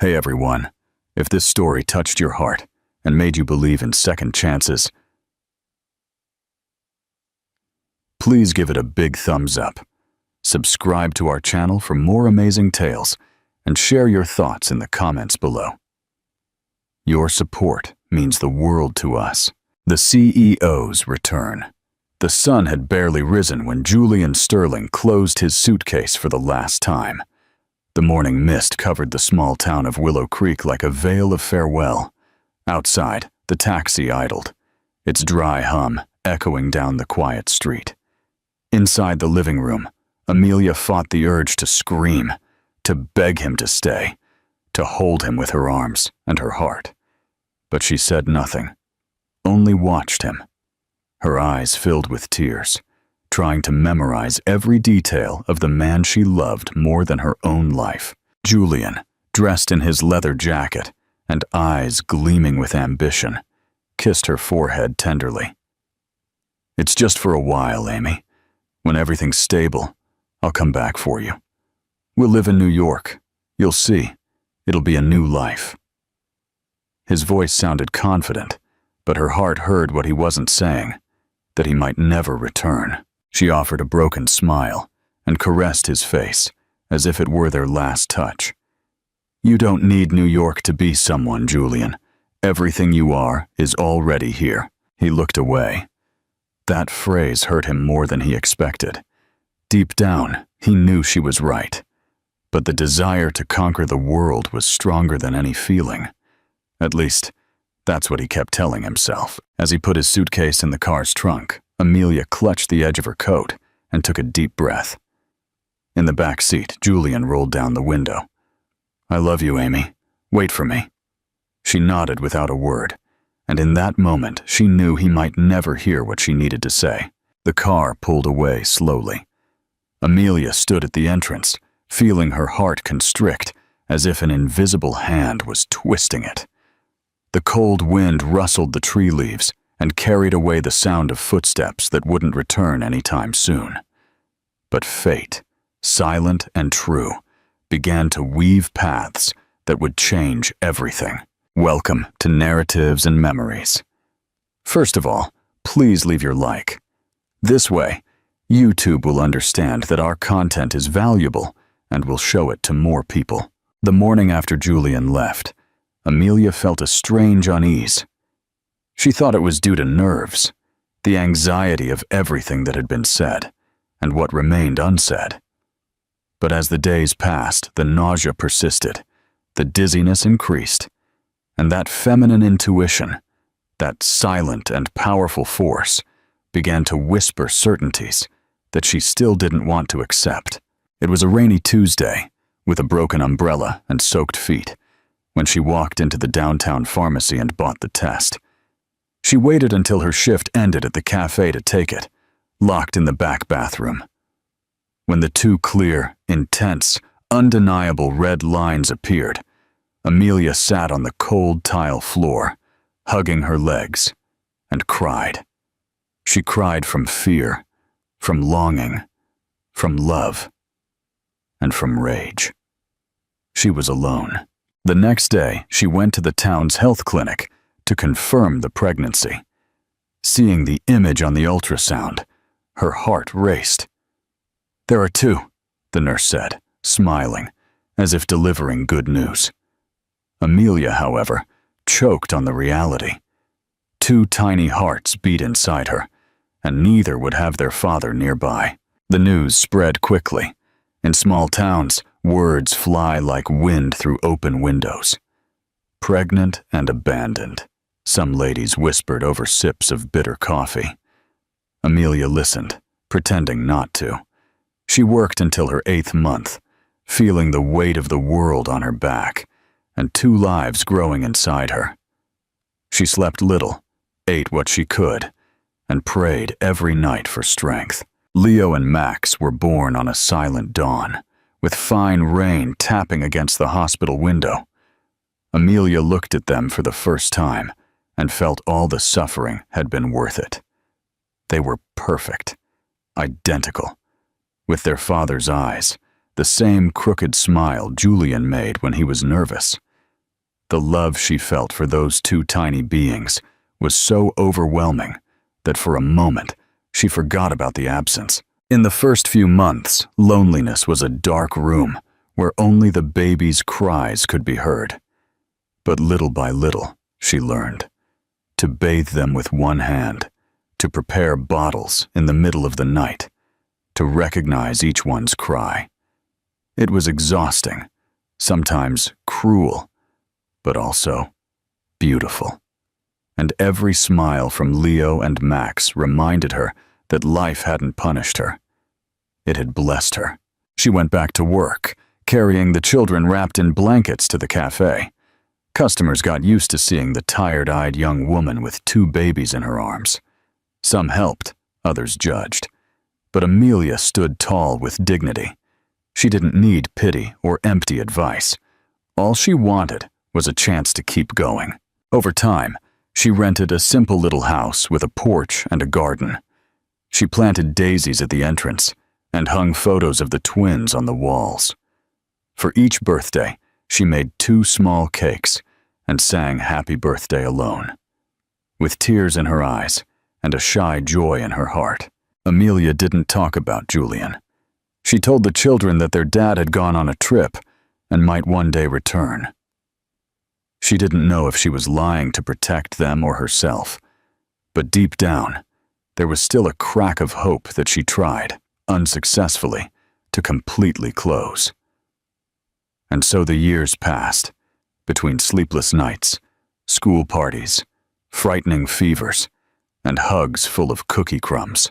Hey everyone, if this story touched your heart and made you believe in second chances, please give it a big thumbs up. Subscribe to our channel for more amazing tales and share your thoughts in the comments below. Your support means the world to us. The CEO's return. The sun had barely risen when Julian Sterling closed his suitcase for the last time. The morning mist covered the small town of Willow Creek like a veil of farewell. Outside, the taxi idled, its dry hum echoing down the quiet street. Inside the living room, Amelia fought the urge to scream, to beg him to stay, to hold him with her arms and her heart. But she said nothing, only watched him. Her eyes filled with tears, trying to memorize every detail of the man she loved more than her own life. Julian, dressed in his leather jacket and eyes gleaming with ambition, kissed her forehead tenderly. "It's just for a while, Amy. When everything's stable, I'll come back for you. We'll live in New York. You'll see. It'll be a new life." His voice sounded confident, but her heart heard what he wasn't saying, that he might never return. She offered a broken smile and caressed his face as if it were their last touch. "You don't need New York to be someone, Julian. Everything you are is already here." He looked away. That phrase hurt him more than he expected. Deep down, he knew she was right. But the desire to conquer the world was stronger than any feeling. At least, that's what he kept telling himself. As he put his suitcase in the car's trunk, Amelia clutched the edge of her coat and took a deep breath. In the back seat, Julian rolled down the window. "I love you, Amy. Wait for me." She nodded without a word, and in that moment she knew he might never hear what she needed to say. The car pulled away slowly. Amelia stood at the entrance, feeling her heart constrict as if an invisible hand was twisting it. The cold wind rustled the tree leaves and carried away the sound of footsteps that wouldn't return anytime soon. But fate, silent and true, began to weave paths that would change everything. Welcome to Narratives and Memories. First of all, please leave your like. This way, YouTube will understand that our content is valuable and will show it to more people. The morning after Julian left, Amelia felt a strange unease. She thought it was due to nerves, the anxiety of everything that had been said, and what remained unsaid. But as the days passed, the nausea persisted, the dizziness increased, and that feminine intuition, that silent and powerful force, began to whisper certainties that she still didn't want to accept. It was a rainy Tuesday, with a broken umbrella and soaked feet, when she walked into the downtown pharmacy and bought the test. She waited until her shift ended at the cafe to take it, locked in the back bathroom. When the two clear, intense, undeniable red lines appeared, Amelia sat on the cold tile floor, hugging her legs, and cried. She cried from fear, from longing, from love, and from rage. She was alone. The next day, she went to the town's health clinic to confirm the pregnancy. Seeing the image on the ultrasound, her heart raced. "There are two," the nurse said, smiling, as if delivering good news. Amelia, however, choked on the reality. Two tiny hearts beat inside her, and neither would have their father nearby. The news spread quickly. In small towns, words fly like wind through open windows. Pregnant and abandoned, some ladies whispered over sips of bitter coffee. Amelia listened, pretending not to. She worked until her 8th month, feeling the weight of the world on her back, and two lives growing inside her. She slept little, ate what she could, and prayed every night for strength. Leo and Max were born on a silent dawn, with fine rain tapping against the hospital window. Amelia looked at them for the first time and felt all the suffering had been worth it. They were perfect, identical, with their father's eyes, the same crooked smile Julian made when he was nervous. The love she felt for those two tiny beings was so overwhelming that for a moment she forgot about the absence. In the first few months, loneliness was a dark room where only the baby's cries could be heard. But little by little, she learned to bathe them with one hand, to prepare bottles in the middle of the night, to recognize each one's cry. It was exhausting, sometimes cruel, but also beautiful. And every smile from Leo and Max reminded her that life hadn't punished her. It had blessed her. She went back to work, carrying the children wrapped in blankets to the cafe. Customers got used to seeing the tired-eyed young woman with two babies in her arms. Some helped, others judged. But Amelia stood tall with dignity. She didn't need pity or empty advice. All she wanted was a chance to keep going. Over time, she rented a simple little house with a porch and a garden. She planted daisies at the entrance and hung photos of the twins on the walls. For each birthday, she made 2 small cakes and sang happy birthday alone. With tears in her eyes and a shy joy in her heart, Amelia didn't talk about Julian. She told the children that their dad had gone on a trip and might one day return. She didn't know if she was lying to protect them or herself, but deep down, there was still a crack of hope that she tried, unsuccessfully, to completely close. And so the years passed, between sleepless nights, school parties, frightening fevers, and hugs full of cookie crumbs.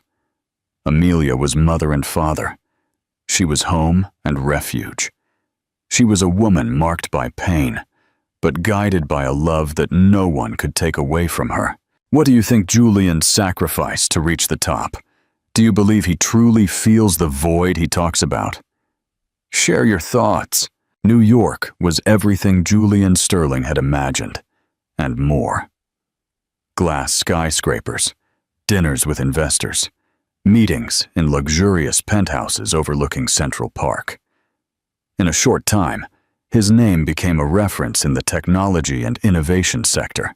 Amelia was mother and father. She was home and refuge. She was a woman marked by pain, but guided by a love that no one could take away from her. What do you think Julian sacrificed to reach the top? Do you believe he truly feels the void he talks about? Share your thoughts. New York was everything Julian Sterling had imagined, and more. Glass skyscrapers, dinners with investors, meetings in luxurious penthouses overlooking Central Park. In a short time, his name became a reference in the technology and innovation sector.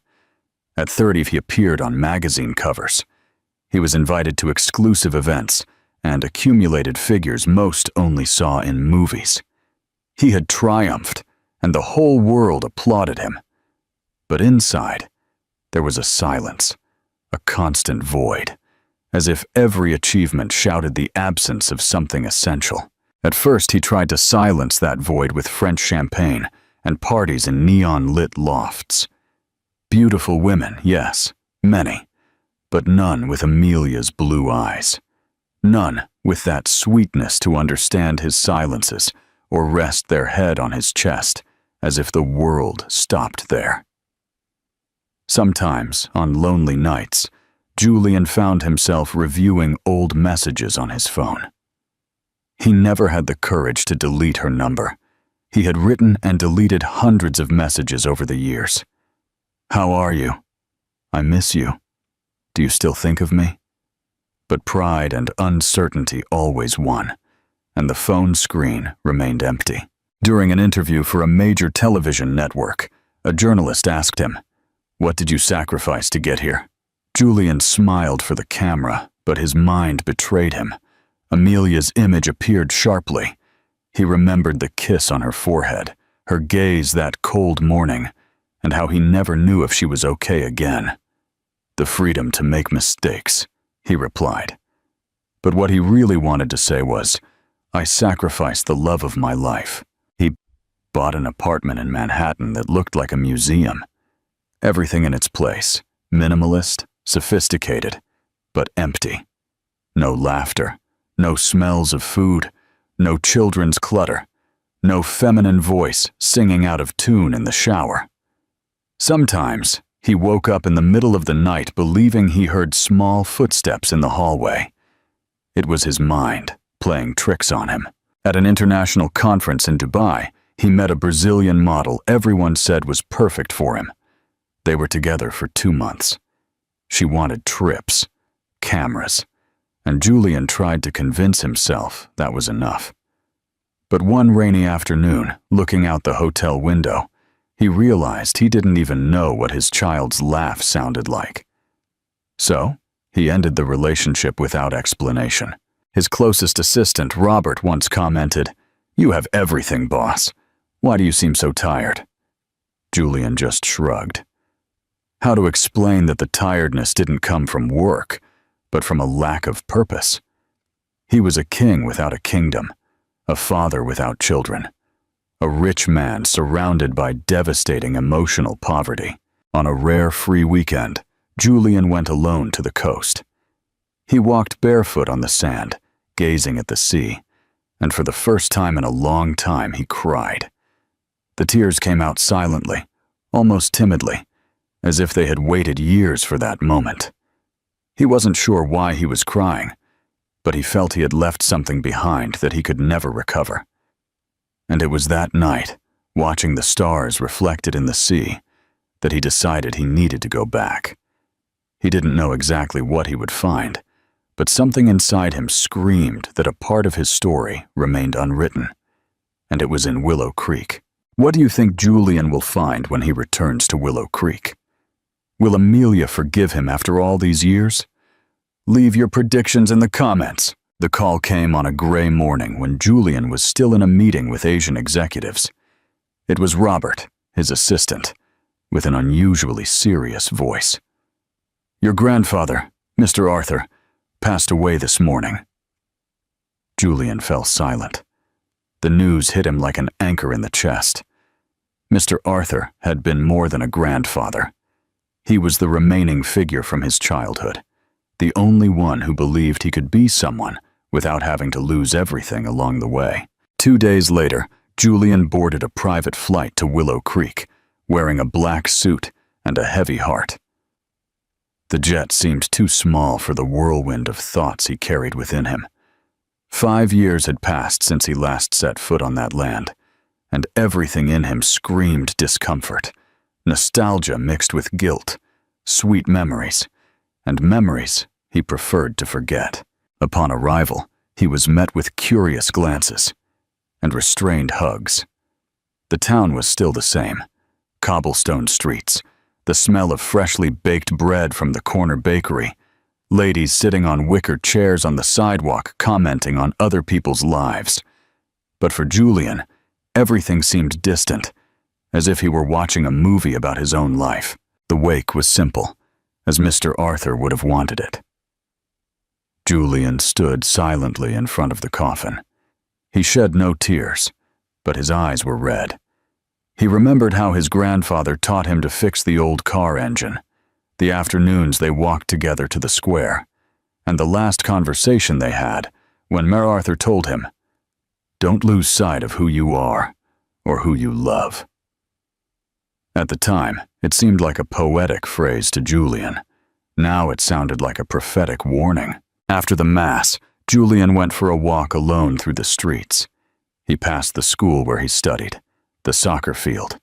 At 30, he appeared on magazine covers. He was invited to exclusive events and accumulated figures most only saw in movies. He had triumphed, and the whole world applauded him. But inside, there was a silence, a constant void, as if every achievement shouted the absence of something essential. At first, he tried to silence that void with French champagne and parties in neon-lit lofts. Beautiful women, yes, many, but none with Amelia's blue eyes. None with that sweetness to understand his silences or rest their head on his chest as if the world stopped there. Sometimes, on lonely nights, Julian found himself reviewing old messages on his phone. He never had the courage to delete her number. He had written and deleted hundreds of messages over the years. How are you? I miss you. Do you still think of me? But pride and uncertainty always won, and the phone screen remained empty. During an interview for a major television network, a journalist asked him, "What did you sacrifice to get here?" Julian smiled for the camera, but his mind betrayed him. Amelia's image appeared sharply. He remembered the kiss on her forehead, her gaze that cold morning, and how he never knew if she was okay again. "The freedom to make mistakes," he replied. But what he really wanted to say was, "I sacrificed the love of my life." He bought an apartment in Manhattan that looked like a museum. Everything in its place, minimalist, sophisticated, but empty. No laughter, no smells of food, no children's clutter, no feminine voice singing out of tune in the shower. Sometimes, he woke up in the middle of the night believing he heard small footsteps in the hallway. It was his mind playing tricks on him. At an international conference in Dubai, he met a Brazilian model everyone said was perfect for him. They were together for 2 months. She wanted trips, cameras, and Julian tried to convince himself that was enough. But one rainy afternoon, looking out the hotel window, He realized he didn't even know what his child's laugh sounded like. So, he ended the relationship without explanation. His closest assistant, Robert, once commented, "You have everything, boss. Why do you seem so tired?" Julian just shrugged. How to explain that the tiredness didn't come from work, but from a lack of purpose? He was a king without a kingdom, a father without children, a rich man surrounded by devastating emotional poverty. On a rare free weekend, Julian went alone to the coast. He walked barefoot on the sand, gazing at the sea, and for the first time in a long time he cried. The tears came out silently, almost timidly, as if they had waited years for that moment. He wasn't sure why he was crying, but he felt he had left something behind that he could never recover. And it was that night, watching the stars reflected in the sea, that he decided he needed to go back. He didn't know exactly what he would find, but something inside him screamed that a part of his story remained unwritten, and it was in Willow Creek. What do you think Julian will find when he returns to Willow Creek? Will Amelia forgive him after all these years? Leave your predictions in the comments. The call came on a gray morning when Julian was still in a meeting with Asian executives. It was Robert, his assistant, with an unusually serious voice. "Your grandfather, Mr. Arthur, passed away this morning." Julian fell silent. The news hit him like an anchor in the chest. Mr. Arthur had been more than a grandfather. He was the remaining figure from his childhood, the only one who believed he could be someone without having to lose everything along the way. 2 days later, Julian boarded a private flight to Willow Creek, wearing a black suit and a heavy heart. The jet seemed too small for the whirlwind of thoughts he carried within him. 5 years had passed since he last set foot on that land, and everything in him screamed discomfort, nostalgia mixed with guilt, sweet memories, and memories he preferred to forget. Upon arrival, he was met with curious glances and restrained hugs. The town was still the same: cobblestone streets, the smell of freshly baked bread from the corner bakery, ladies sitting on wicker chairs on the sidewalk commenting on other people's lives. But for Julian, everything seemed distant, as if he were watching a movie about his own life. The wake was simple, as Mr. Arthur would have wanted it. Julian stood silently in front of the coffin. He shed no tears, but his eyes were red. He remembered how his grandfather taught him to fix the old car engine, the afternoons they walked together to the square, and the last conversation they had when Mr. Arthur told him, "Don't lose sight of who you are or who you love." At the time, it seemed like a poetic phrase to Julian. Now it sounded like a prophetic warning. After the Mass, Julian went for a walk alone through the streets. He passed the school where he studied, the soccer field,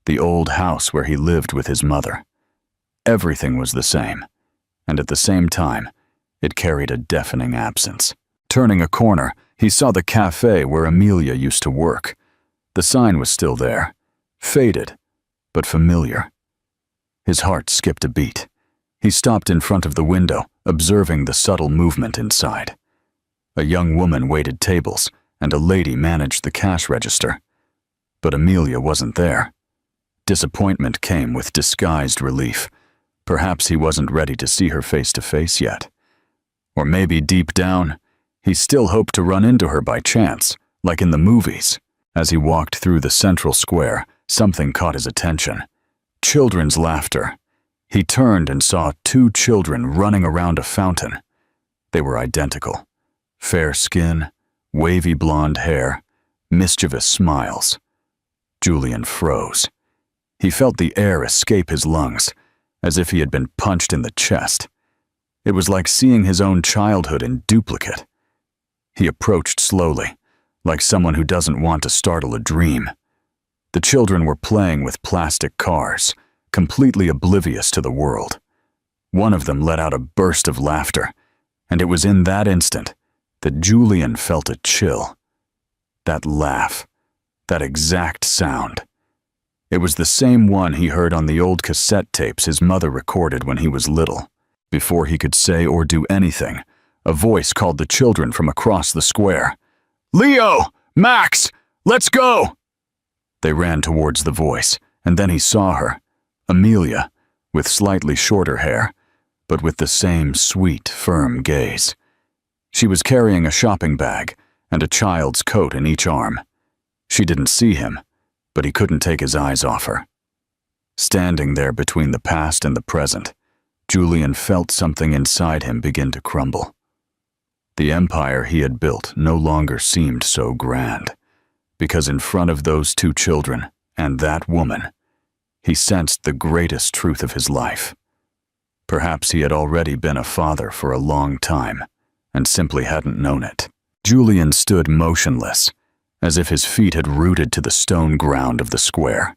the old house where he lived with his mother. Everything was the same, and at the same time, it carried a deafening absence. Turning a corner, he saw the cafe where Amelia used to work. The sign was still there, faded, but familiar. His heart skipped a beat. He stopped in front of the window, observing the subtle movement inside. A young woman waited tables, and a lady managed the cash register. But Amelia wasn't there. Disappointment came with disguised relief. Perhaps he wasn't ready to see her face to face yet. Or maybe deep down, he still hoped to run into her by chance, like in the movies. As he walked through the central square, something caught his attention. Children's laughter. He turned and saw 2 children running around a fountain. They were identical. Fair skin, wavy blonde hair, mischievous smiles. Julian froze. He felt the air escape his lungs, as if he had been punched in the chest. It was like seeing his own childhood in duplicate. He approached slowly, like someone who doesn't want to startle a dream. The children were playing with plastic cars, completely oblivious to the world. One of them let out a burst of laughter, and it was in that instant that Julian felt a chill. That laugh, that exact sound. It was the same one he heard on the old cassette tapes his mother recorded when he was little. Before he could say or do anything, a voice called the children from across the square. "Leo! Max! Let's go!" They ran towards the voice, and then he saw her, Amelia, with slightly shorter hair, but with the same sweet, firm gaze. She was carrying a shopping bag and a child's coat in each arm. She didn't see him, but he couldn't take his eyes off her. Standing there between the past and the present, Julian felt something inside him begin to crumble. The empire he had built no longer seemed so grand, because in front of those two children and that woman, he sensed the greatest truth of his life. Perhaps he had already been a father for a long time and simply hadn't known it. Julian stood motionless, as if his feet had rooted to the stone ground of the square.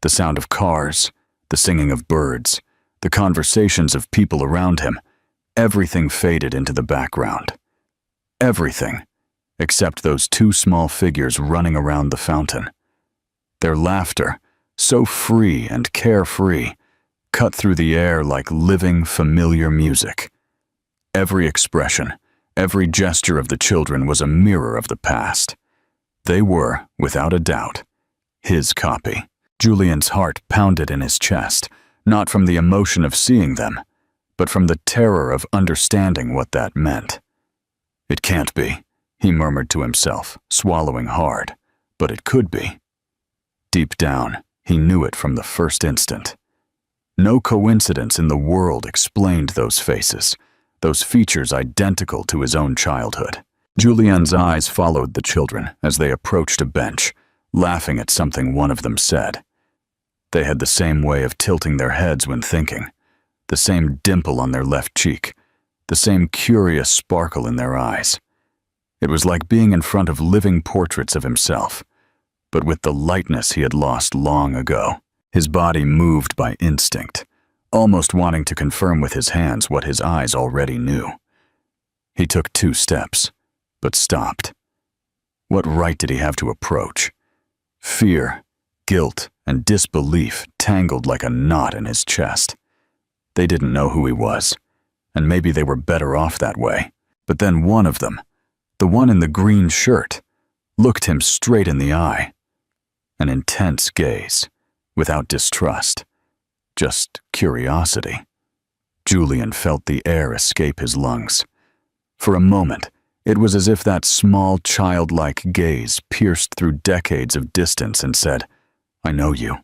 The sound of cars, the singing of birds, the conversations of people around him, everything faded into the background. Everything, except those two small figures running around the fountain. Their laughter, so free and carefree, cut through the air like living, familiar music. Every expression, every gesture of the children was a mirror of the past. They were, without a doubt, his copy. Julian's heart pounded in his chest, not from the emotion of seeing them, but from the terror of understanding what that meant. "It can't be," he murmured to himself, swallowing hard, "but it could be." Deep down, he knew it from the first instant. No coincidence in the world explained those faces, those features identical to his own childhood. Julian's eyes followed the children as they approached a bench, laughing at something one of them said. They had the same way of tilting their heads when thinking, the same dimple on their left cheek, the same curious sparkle in their eyes. It was like being in front of living portraits of himself, but with the lightness he had lost long ago. His body moved by instinct, almost wanting to confirm with his hands what his eyes already knew. He took 2 steps, but stopped. What right did he have to approach? Fear, guilt, and disbelief tangled like a knot in his chest. They didn't know who he was, and maybe they were better off that way. But then one of them, the one in the green shirt, looked him straight in the eye. An intense gaze, without distrust, just curiosity. Julian felt the air escape his lungs. For a moment, it was as if that small, childlike gaze pierced through decades of distance and said, "I know you."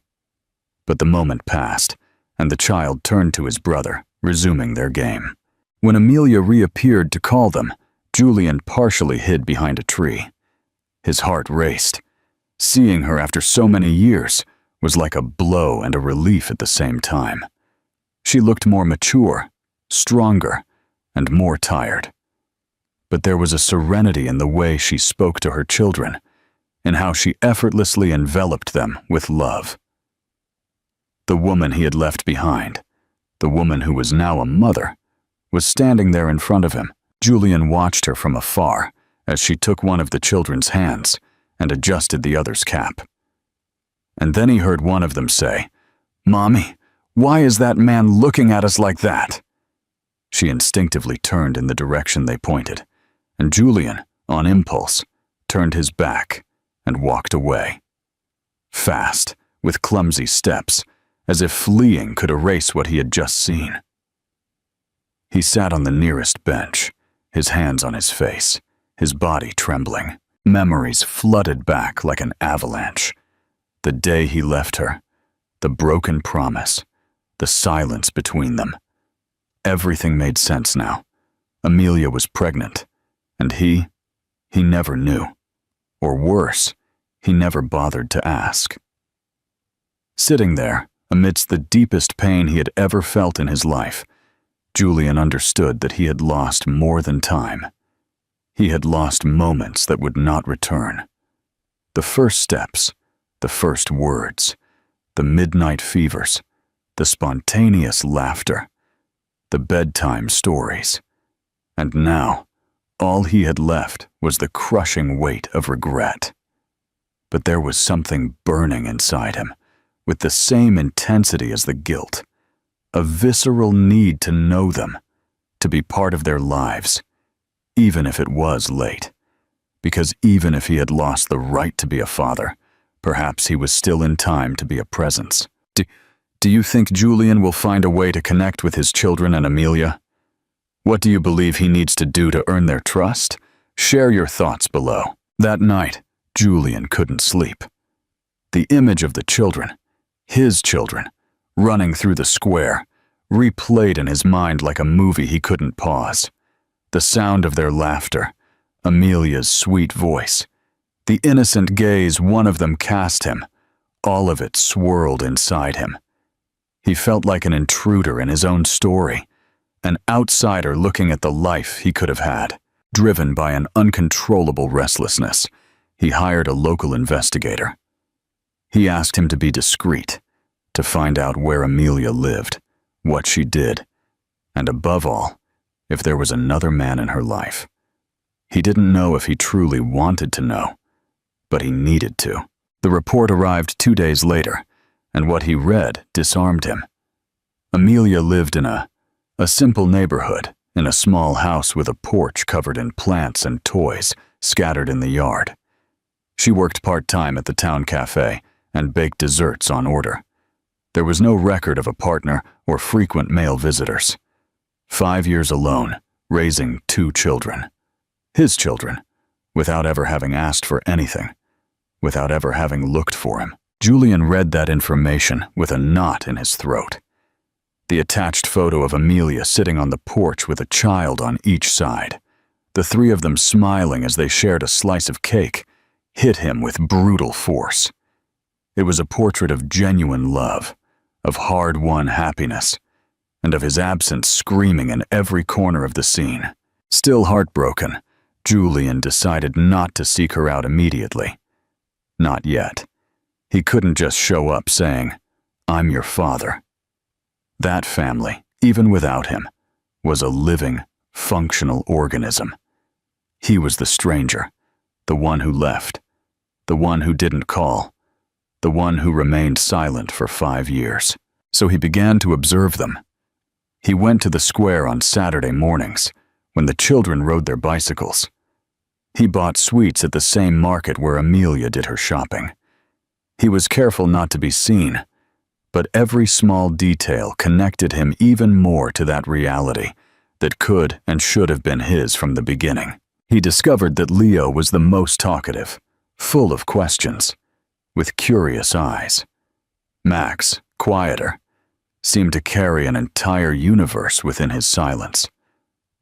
But the moment passed, and the child turned to his brother, resuming their game. When Amelia reappeared to call them, Julian partially hid behind a tree. His heart raced. Seeing her after so many years was like a blow and a relief at the same time. She looked more mature, stronger, and more tired. But there was a serenity in the way she spoke to her children, in how she effortlessly enveloped them with love. The woman he had left behind, the woman who was now a mother, was standing there in front of him. Julian watched her from afar as she took one of the children's hands and adjusted the other's cap. And then he heard one of them say, "Mommy, why is that man looking at us like that?" She instinctively turned in the direction they pointed, and Julian, on impulse, turned his back and walked away. Fast, with clumsy steps, as if fleeing could erase what he had just seen. He sat on the nearest bench, his hands on his face, his body trembling. Memories flooded back like an avalanche. The day he left her, the broken promise, the silence between them. Everything made sense now. Amelia was pregnant, and he never knew. Or worse, he never bothered to ask. Sitting there, amidst the deepest pain he had ever felt in his life, Julian understood that he had lost more than time. He had lost moments that would not return. The first steps, the first words, the midnight fevers, the spontaneous laughter, the bedtime stories. And now, all he had left was the crushing weight of regret. But there was something burning inside him, with the same intensity as the guilt. A visceral need to know them, to be part of their lives, even if it was late. Because even if he had lost the right to be a father, perhaps he was still in time to be a presence. Do you think Julian will find a way to connect with his children and Amelia? What do you believe he needs to do to earn their trust? Share your thoughts below. That night, Julian couldn't sleep. The image of the children, his children, running through the square, replayed in his mind like a movie he couldn't pause. The sound of their laughter, Amelia's sweet voice, the innocent gaze one of them cast him, all of it swirled inside him. He felt like an intruder in his own story, an outsider looking at the life he could have had. Driven by an uncontrollable restlessness, he hired a local investigator. He asked him to be discreet, to find out where Amelia lived, what she did, and above all, if there was another man in her life. He didn't know if he truly wanted to know, but he needed to. The report arrived 2 days later, and what he read disarmed him. Amelia lived in a simple neighborhood, in a small house with a porch covered in plants and toys scattered in the yard. She worked part-time at the town cafe and baked desserts on order. There was no record of a partner or frequent male visitors. 5 years alone, raising 2 children. His children, without ever having asked for anything, without ever having looked for him. Julian read that information with a knot in his throat. The attached photo of Amelia sitting on the porch with a child on each side, the 3 of them smiling as they shared a slice of cake, hit him with brutal force. It was a portrait of genuine love, of hard-won happiness, and of his absence screaming in every corner of the scene. Still heartbroken, Julian decided not to seek her out immediately. Not yet. He couldn't just show up saying, "I'm your father." That family, even without him, was a living, functional organism. He was the stranger, the one who left, the one who didn't call, the one who remained silent for 5 years. So he began to observe them. He went to the square on Saturday mornings, when the children rode their bicycles. He bought sweets at the same market where Amelia did her shopping. He was careful not to be seen, but every small detail connected him even more to that reality that could and should have been his from the beginning. He discovered that Leo was the most talkative, full of questions, with curious eyes. Max, quieter, seemed to carry an entire universe within his silence.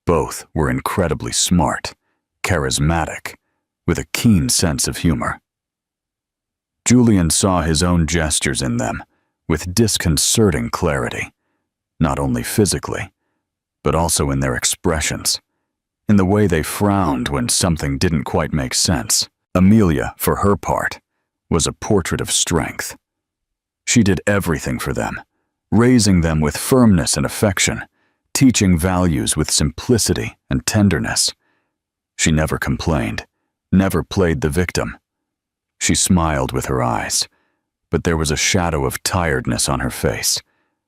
Both were incredibly smart, charismatic, with a keen sense of humor. Julian saw his own gestures in them with disconcerting clarity, not only physically, but also in their expressions, in the way they frowned when something didn't quite make sense. Amelia, for her part, was a portrait of strength. She did everything for them, raising them with firmness and affection, teaching values with simplicity and tenderness. She never complained, never played the victim. She smiled with her eyes, but there was a shadow of tiredness on her face,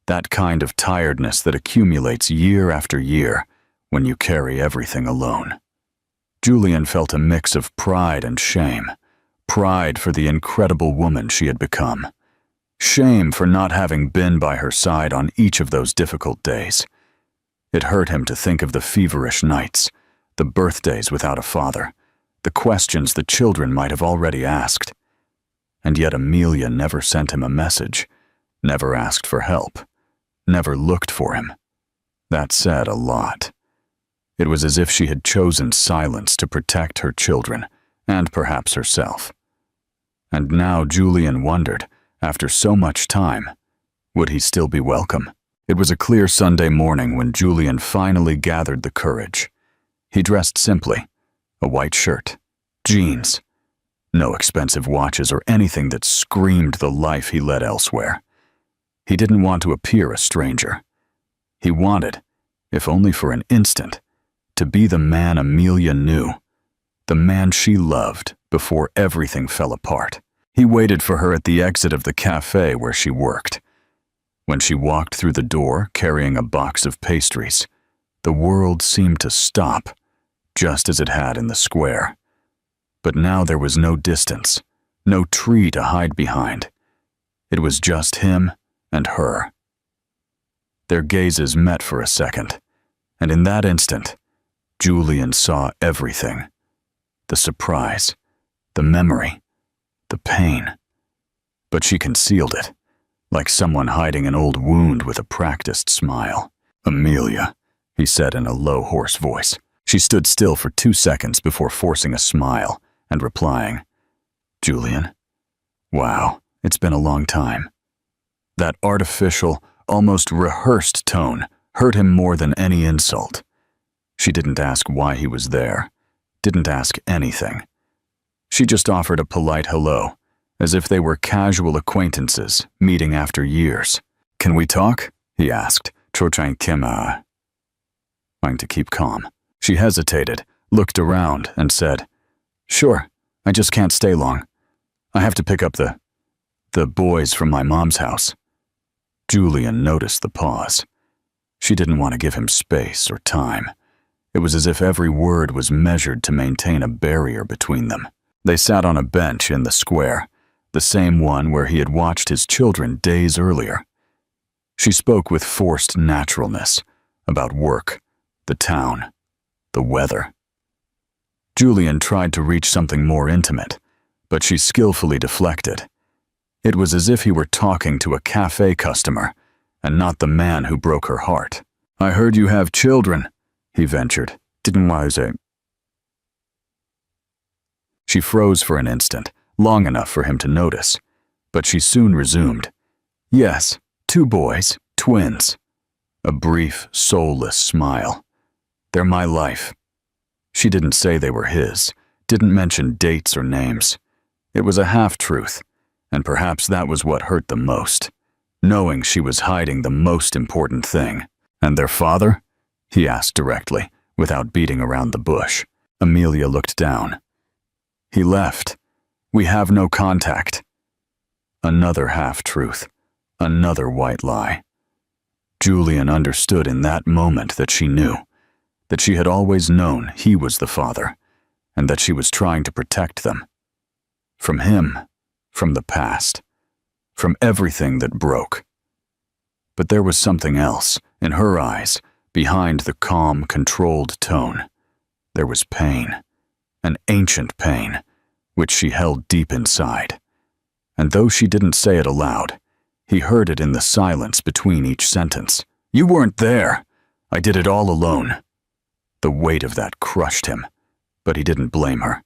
that kind of tiredness that accumulates year after year when you carry everything alone. Julian felt a mix of pride and shame, pride for the incredible woman she had become, shame for not having been by her side on each of those difficult days. It hurt him to think of the feverish nights, the birthdays without a father, the questions the children might have already asked. And yet Amelia never sent him a message, never asked for help, never looked for him. That said a lot. It was as if she had chosen silence to protect her children, and perhaps herself. And now Julian wondered, after so much time, would he still be welcome? It was a clear Sunday morning when Julian finally gathered the courage. He dressed simply, a white shirt, jeans, no expensive watches or anything that screamed the life he led elsewhere. He didn't want to appear a stranger. He wanted, if only for an instant, to be the man Amelia knew, the man she loved before everything fell apart. He waited for her at the exit of the cafe where she worked. When she walked through the door carrying a box of pastries, the world seemed to stop, just as it had in the square. But now there was no distance, no tree to hide behind. It was just him and her. Their gazes met for a second, and in that instant, Julian saw everything. The surprise, the memory, the pain. But she concealed it, like someone hiding an old wound with a practiced smile. "Amelia," he said in a low, hoarse voice. She stood still for 2 seconds before forcing a smile and replying, "Julian? Wow, it's been a long time." That artificial, almost rehearsed tone hurt him more than any insult. She didn't ask why he was there, didn't ask anything. She just offered a polite hello, as if they were casual acquaintances meeting after years. "Can we talk?" he asked, trying to keep calm. She hesitated, looked around, and said, "Sure, I just can't stay long. I have to pick up the boys from my mom's house." Julian noticed the pause. She didn't want to give him space or time. It was as if every word was measured to maintain a barrier between them. They sat on a bench in the square, the same one where he had watched his children days earlier. She spoke with forced naturalness about work, the town, the weather. Julian tried to reach something more intimate, but she skillfully deflected. It was as if he were talking to a cafe customer and not the man who broke her heart. "I heard you have children," he ventured. "Didn't I say?" She froze for an instant, long enough for him to notice, but she soon resumed. "Yes, 2 boys, twins." A brief, soulless smile. "They're my life." She didn't say they were his, didn't mention dates or names. It was a half-truth, and perhaps that was what hurt the most, knowing she was hiding the most important thing. "And their father?" he asked directly, without beating around the bush. Amelia looked down. "He left. We have no contact." Another half-truth, another white lie. Julian understood in that moment that she knew, that she had always known he was the father, and that she was trying to protect them. From him, from the past, from everything that broke. But there was something else, in her eyes, behind the calm, controlled tone. There was pain, an ancient pain, which she held deep inside. And though she didn't say it aloud, he heard it in the silence between each sentence. "You weren't there. I did it all alone." The weight of that crushed him, but he didn't blame her.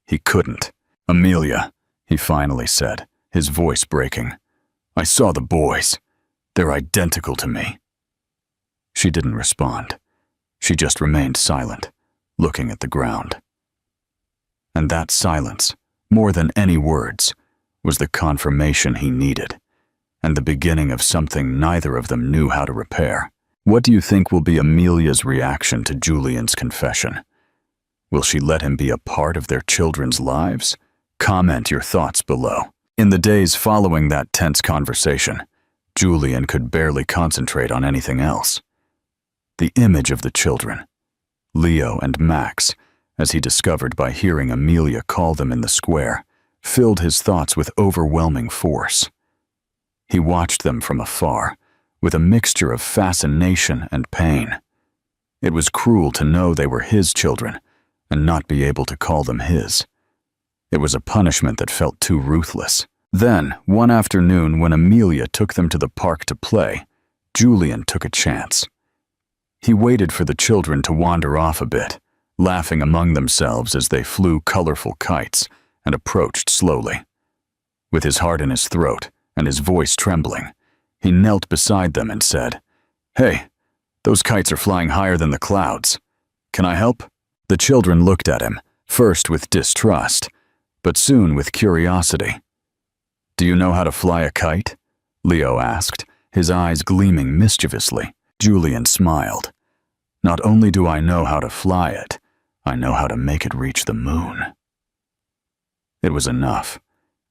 He couldn't. "Amelia," he finally said, his voice breaking. "I saw the boys. They're identical to me." She didn't respond. She just remained silent, looking at the ground. And that silence, more than any words, was the confirmation he needed, and the beginning of something neither of them knew how to repair. What do you think will be Amelia's reaction to Julian's confession? Will she let him be a part of their children's lives? Comment your thoughts below. In the days following that tense conversation, Julian could barely concentrate on anything else. The image of the children, Leo and Max, as he discovered by hearing Amelia call them in the square, filled his thoughts with overwhelming force. He watched them from afar, with a mixture of fascination and pain. It was cruel to know they were his children and not be able to call them his. It was a punishment that felt too ruthless. Then, one afternoon when Amelia took them to the park to play, Julian took a chance. He waited for the children to wander off a bit, laughing among themselves as they flew colorful kites, and approached slowly. With his heart in his throat and his voice trembling, he knelt beside them and said, "Hey, those kites are flying higher than the clouds. Can I help?" The children looked at him, first with distrust, but soon with curiosity. "Do you know how to fly a kite?" Leo asked, his eyes gleaming mischievously. Julian smiled. "Not only do I know how to fly it, I know how to make it reach the moon." It was enough.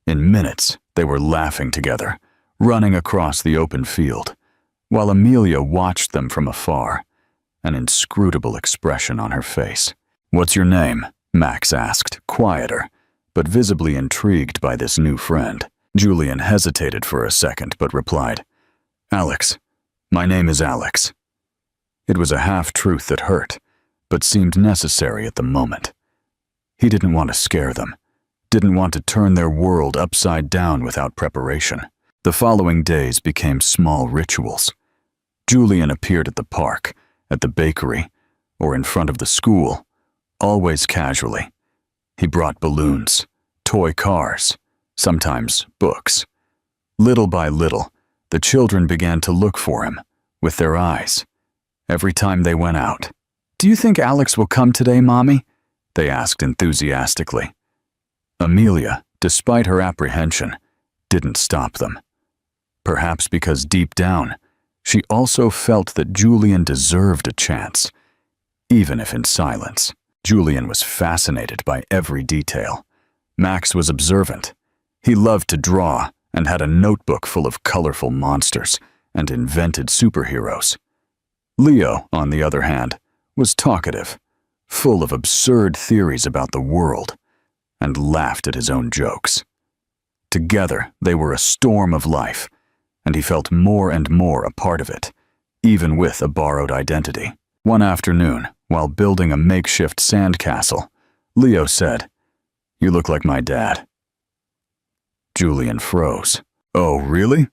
In minutes, they were laughing together, running across the open field, while Amelia watched them from afar, an inscrutable expression on her face. "What's your name?" Max asked, quieter, but visibly intrigued by this new friend. Julian hesitated for a second, but replied, "Alex. My name is Alex." It was a half-truth that hurt, but seemed necessary at the moment. He didn't want to scare them, didn't want to turn their world upside down without preparation. The following days became small rituals. Julian appeared at the park, at the bakery, or in front of the school, always casually. He brought balloons, toy cars, sometimes books. Little by little, the children began to look for him, with their eyes, every time they went out. "Do you think Alex will come today, Mommy?" they asked enthusiastically. Amelia, despite her apprehension, didn't stop them. Perhaps because deep down, she also felt that Julian deserved a chance, even if in silence. Julian was fascinated by every detail. Max was observant. He loved to draw and had a notebook full of colorful monsters and invented superheroes. Leo, on the other hand, was talkative, full of absurd theories about the world, and laughed at his own jokes. Together, they were a storm of life, and he felt more and more a part of it, even with a borrowed identity. One afternoon, while building a makeshift sandcastle, Leo said, "You look like my dad." Julian froze. "Oh, really?"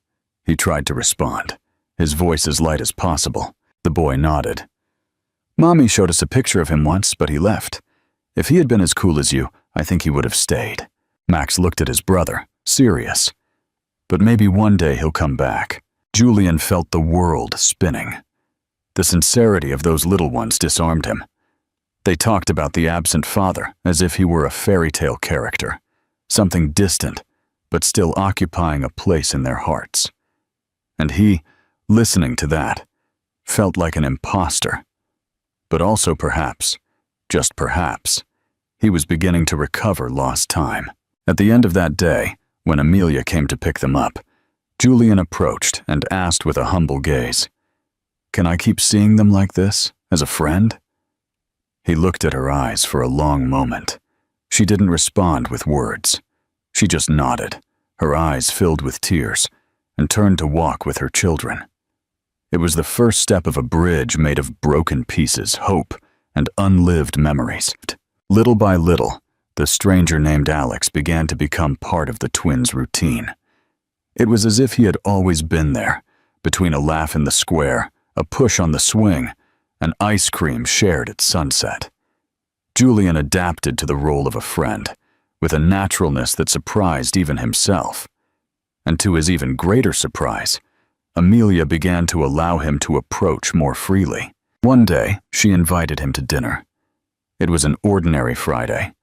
He tried to respond, his voice as light as possible. The boy nodded. "Mommy showed us a picture of him once, but he left. If he had been as cool as you, I think he would have stayed." Max looked at his brother, serious. "But maybe one day he'll come back." Julian felt the world spinning. The sincerity of those little ones disarmed him. They talked about the absent father as if he were a fairy tale character, something distant, but still occupying a place in their hearts. And he, listening to that, felt like an imposter. But also perhaps, just perhaps, he was beginning to recover lost time. At the end of that day, when Amelia came to pick them up, Julian approached and asked with a humble gaze, "Can I keep seeing them like this, as a friend?" He looked at her eyes for a long moment. She didn't respond with words. She just nodded, her eyes filled with tears, and turned to walk with her children. It was the first step of a bridge made of broken pieces, hope, and unlived memories. Little by little, the stranger named Alex began to become part of the twins' routine. It was as if he had always been there, between a laugh in the square, a push on the swing, and ice cream shared at sunset. Julian adapted to the role of a friend, with a naturalness that surprised even himself. And to his even greater surprise, Amelia began to allow him to approach more freely. One day, she invited him to dinner. It was an ordinary Friday.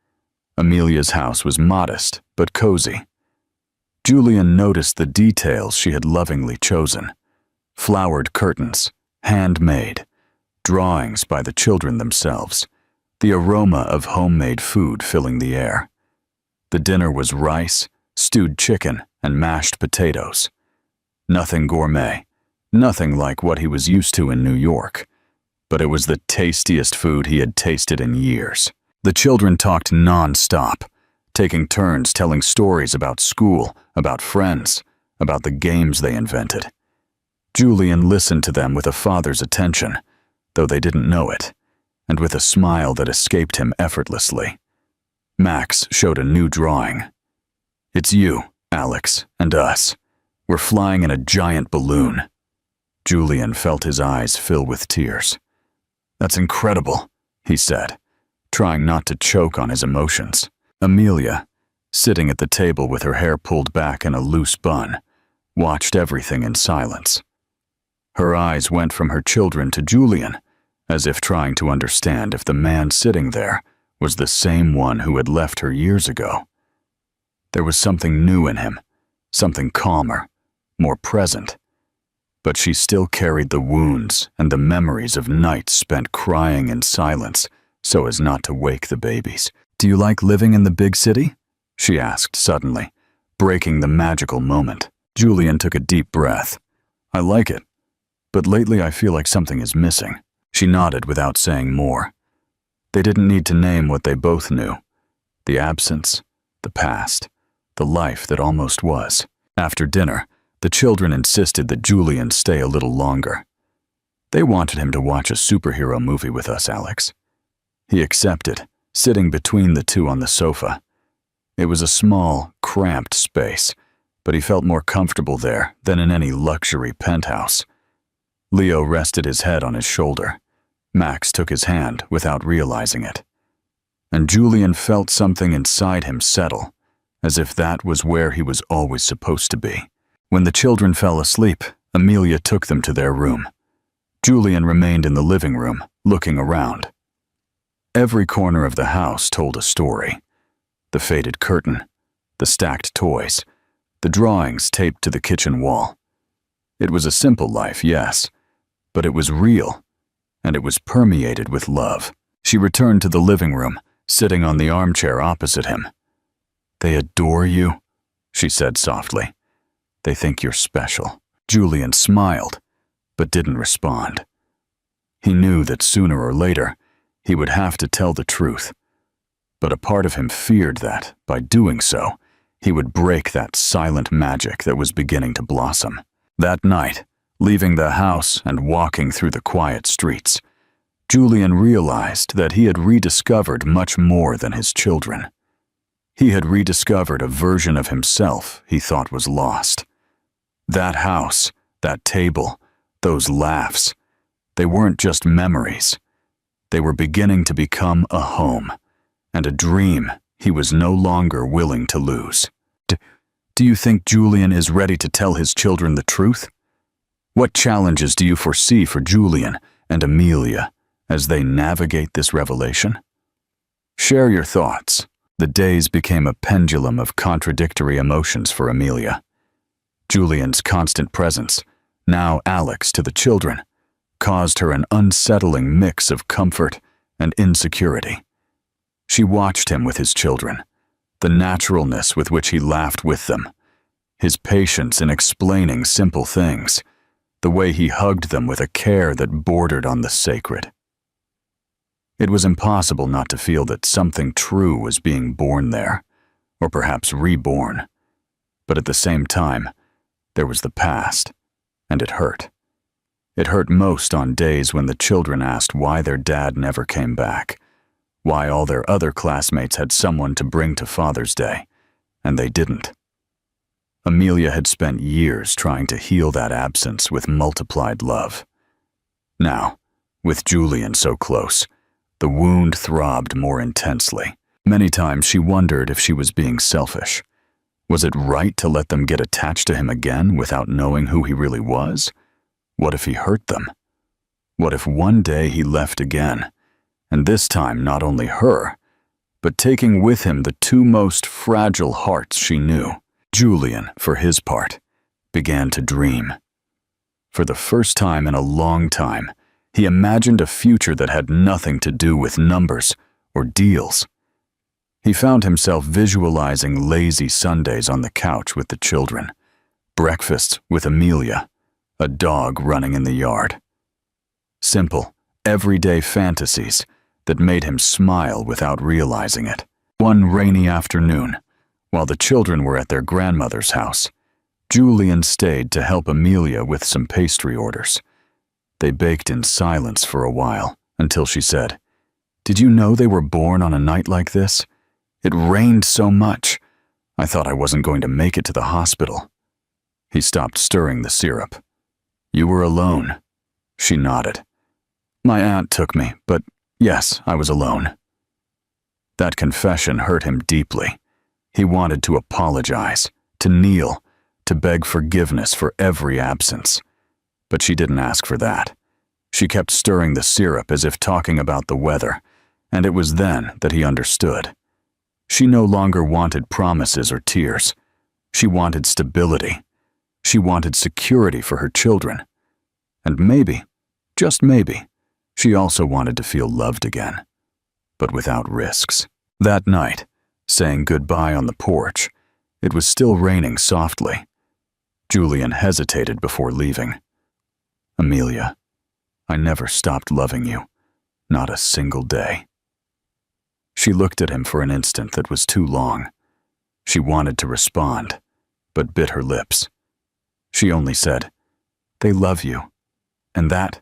Amelia's house was modest, but cozy. Julian noticed the details she had lovingly chosen: flowered curtains, handmade, drawings by the children themselves, the aroma of homemade food filling the air. The dinner was rice, stewed chicken, and mashed potatoes. Nothing gourmet, nothing like what he was used to in New York, but it was the tastiest food he had tasted in years. The children talked non-stop, taking turns telling stories about school, about friends, about the games they invented. Julian listened to them with a father's attention, though they didn't know it, and with a smile that escaped him effortlessly. Max showed a new drawing. "It's you, Alex, and us. We're flying in a giant balloon." Julian felt his eyes fill with tears. "That's incredible," he said, trying not to choke on his emotions. Amelia, sitting at the table with her hair pulled back in a loose bun, watched everything in silence. Her eyes went from her children to Julian, as if trying to understand if the man sitting there was the same one who had left her years ago. There was something new in him, something calmer, more present. But she still carried the wounds and the memories of nights spent crying in silence so as not to wake the babies. "Do you like living in the big city?" she asked suddenly, breaking the magical moment. Julian took a deep breath. I like it, but lately I feel like something is missing. She nodded without saying more. They didn't need to name what they both knew. The absence, the past, the life that almost was. After dinner, the children insisted that Julian stay a little longer. They wanted him to watch a superhero movie with us, Alex. He accepted, sitting between the two on the sofa. It was a small, cramped space, but he felt more comfortable there than in any luxury penthouse. Leo rested his head on his shoulder. Max took his hand without realizing it. And Julian felt something inside him settle, as if that was where he was always supposed to be. When the children fell asleep, Amelia took them to their room. Julian remained in the living room, looking around. Every corner of the house told a story. The faded curtain, the stacked toys, the drawings taped to the kitchen wall. It was a simple life, yes, but it was real, and it was permeated with love. She returned to the living room, sitting on the armchair opposite him. They adore you, she said softly. They think you're special. Julian smiled, but didn't respond. He knew that sooner or later, he would have to tell the truth. But a part of him feared that, by doing so, he would break that silent magic that was beginning to blossom. That night, leaving the house and walking through the quiet streets, Julian realized that he had rediscovered much more than his children. He had rediscovered a version of himself he thought was lost. That house, that table, those laughs, they weren't just memories. They were beginning to become a home, and a dream he was no longer willing to lose. Do you think Julian is ready to tell his children the truth? What challenges do you foresee for Julian and Amelia as they navigate this revelation? Share your thoughts. The days became a pendulum of contradictory emotions for Amelia. Julian's constant presence, now Alex to the children, caused her an unsettling mix of comfort and insecurity. She watched him with his children, the naturalness with which he laughed with them, his patience in explaining simple things, the way he hugged them with a care that bordered on the sacred. It was impossible not to feel that something true was being born there, or perhaps reborn. But at the same time, there was the past, and it hurt. It hurt most on days when the children asked why their dad never came back, why all their other classmates had someone to bring to Father's Day, and they didn't. Amelia had spent years trying to heal that absence with multiplied love. Now, with Julian so close, the wound throbbed more intensely. Many times she wondered if she was being selfish. Was it right to let them get attached to him again without knowing who he really was? What if he hurt them? What if one day he left again, and this time not only her, but taking with him the two most fragile hearts she knew? Julian, for his part, began to dream. For the first time in a long time, he imagined a future that had nothing to do with numbers or deals. He found himself visualizing lazy Sundays on the couch with the children, breakfasts with Amelia, a dog running in the yard. Simple, everyday fantasies that made him smile without realizing it. One rainy afternoon, while the children were at their grandmother's house, Julian stayed to help Amelia with some pastry orders. They baked in silence for a while, until she said, "Did you know they were born on a night like this? It rained so much. I thought I wasn't going to make it to the hospital." He stopped stirring the syrup. "You were alone." She nodded. "My aunt took me, but yes, I was alone." That confession hurt him deeply. He wanted to apologize, to kneel, to beg forgiveness for every absence. But she didn't ask for that. She kept stirring the syrup as if talking about the weather, and it was then that he understood. She no longer wanted promises or tears. She wanted stability. She wanted security for her children. And maybe, just maybe, she also wanted to feel loved again, but without risks. That night, saying goodbye on the porch, It was still raining softly. Julian hesitated before leaving. "Amelia, I never stopped loving you, not a single day." She looked at him for an instant that was too long. She wanted to respond, but bit her lips. She only said, "They love you, and that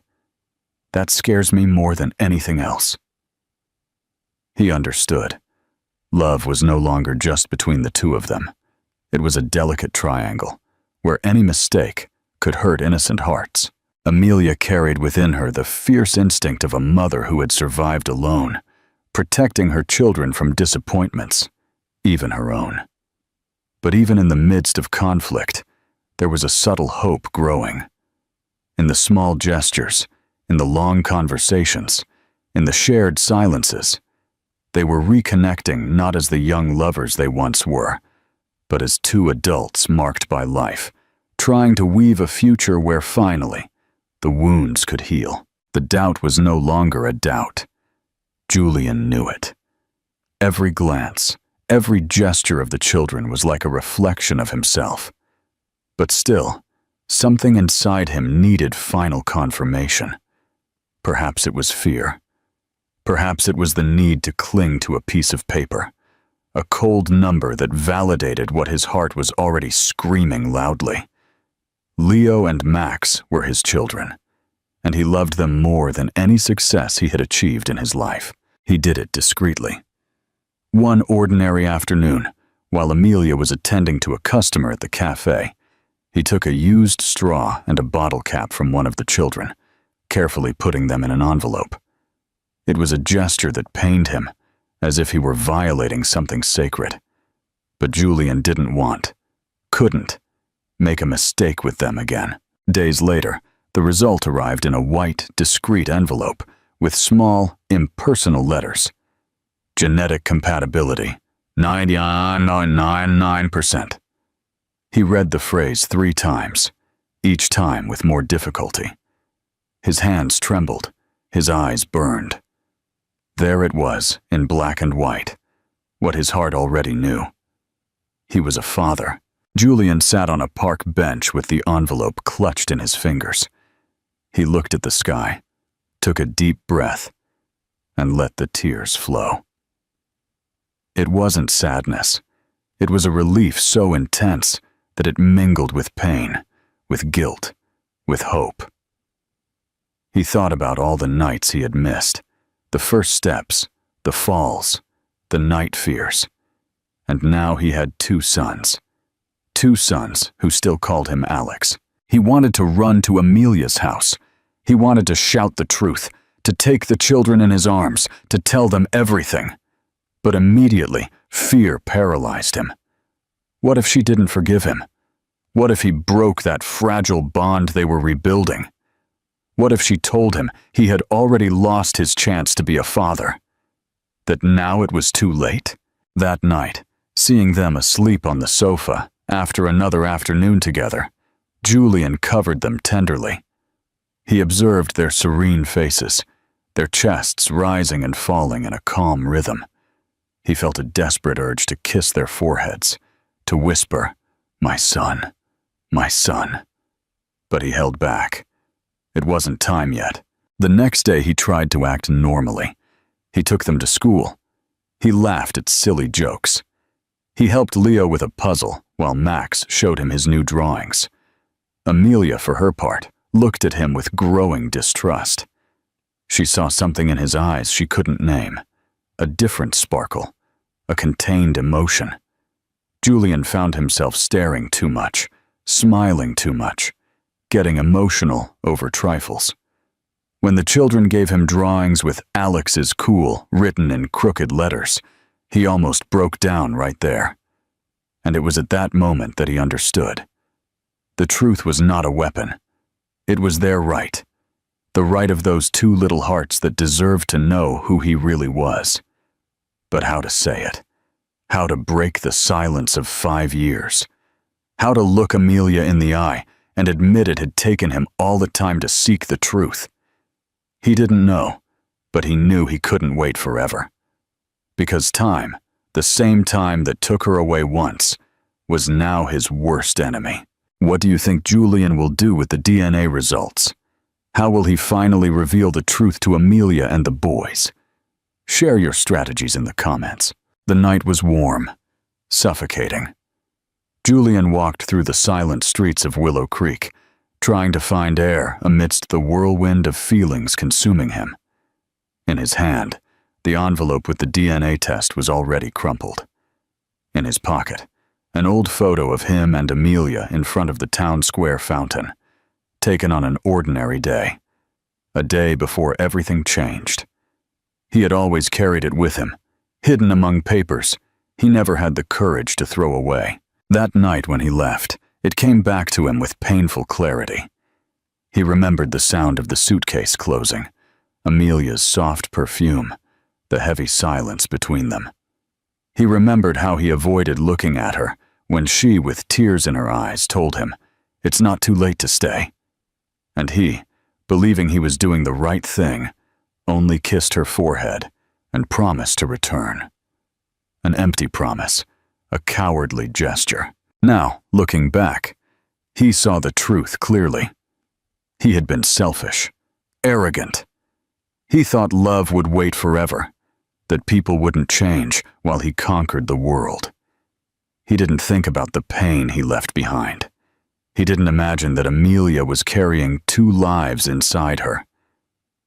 scares me more than anything else." He understood. Love was no longer just between the two of them. It was a delicate triangle, where any mistake could hurt innocent hearts. Amelia carried within her the fierce instinct of a mother who had survived alone, protecting her children from disappointments, even her own. But even in the midst of conflict, there was a subtle hope growing. In the small gestures, in the long conversations, in the shared silences, they were reconnecting not as the young lovers they once were, but as two adults marked by life, trying to weave a future where finally the wounds could heal. The doubt was no longer a doubt. Julian knew it. Every glance, every gesture of the children was like a reflection of himself. But still, something inside him needed final confirmation. Perhaps it was fear. Perhaps it was the need to cling to a piece of paper, a cold number that validated what his heart was already screaming loudly. Leo and Max were his children, and he loved them more than any success he had achieved in his life. He did it discreetly. One ordinary afternoon, while Amelia was attending to a customer at the cafe, he took a used straw and a bottle cap from one of the children, carefully putting them in an envelope. It was a gesture that pained him, as if he were violating something sacred. But Julian didn't want, couldn't, make a mistake with them again. Days later, the result arrived in a white, discreet envelope with small, impersonal letters. Genetic compatibility, 99.99%. He read the phrase 3 times, each time with more difficulty. His hands trembled, his eyes burned. There it was, in black and white, what his heart already knew. He was a father. Julian sat on a park bench with the envelope clutched in his fingers. He looked at the sky, took a deep breath, and let the tears flow. It wasn't sadness. It was a relief so intense that it mingled with pain, with guilt, with hope. He thought about all the nights he had missed, the first steps, the falls, the night fears. And now he had 2 sons. 2 sons who still called him Alex. He wanted to run to Amelia's house. He wanted to shout the truth, to take the children in his arms, to tell them everything. But immediately, fear paralyzed him. What if she didn't forgive him? What if he broke that fragile bond they were rebuilding? What if she told him he had already lost his chance to be a father? That now it was too late? That night, seeing them asleep on the sofa after another afternoon together, Julian covered them tenderly. He observed their serene faces, their chests rising and falling in a calm rhythm. He felt a desperate urge to kiss their foreheads, to whisper, "My son, my son." But he held back. It wasn't time yet. The next day he tried to act normally. He took them to school. He laughed at silly jokes. He helped Leo with a puzzle while Max showed him his new drawings. Amelia, for her part, looked at him with growing distrust. She saw something in his eyes she couldn't name, a different sparkle, a contained emotion. Julian found himself staring too much, smiling too much, getting emotional over trifles. When the children gave him drawings with "Alex is cool" written in crooked letters, he almost broke down right there. And it was at that moment that he understood. The truth was not a weapon. It was their right. The right of those 2 little hearts that deserved to know who he really was. But how to say it? How to break the silence of 5 years? How to look Amelia in the eye and admit it had taken him all the time to seek the truth? He didn't know, but he knew he couldn't wait forever. Because time, the same time that took her away once, was now his worst enemy. What do you think Julian will do with the DNA results? How will he finally reveal the truth to Amelia and the boys? Share your strategies in the comments. The night was warm, suffocating. Julian walked through the silent streets of Willow Creek, trying to find air amidst the whirlwind of feelings consuming him. In his hand, the envelope with the DNA test was already crumpled. In his pocket, an old photo of him and Amelia in front of the town square fountain, taken on an ordinary day, a day before everything changed. He had always carried it with him, hidden among papers he never had the courage to throw away. That night when he left, it came back to him with painful clarity. He remembered the sound of the suitcase closing, Amelia's soft perfume, the heavy silence between them. He remembered how he avoided looking at her when she, with tears in her eyes, told him, "It's not too late to stay." And he, believing he was doing the right thing, only kissed her forehead and promised to return. An empty promise, a cowardly gesture. Now, looking back, he saw the truth clearly. He had been selfish, arrogant. He thought love would wait forever, that people wouldn't change while he conquered the world. He didn't think about the pain he left behind. He didn't imagine that Amelia was carrying 2 lives inside her.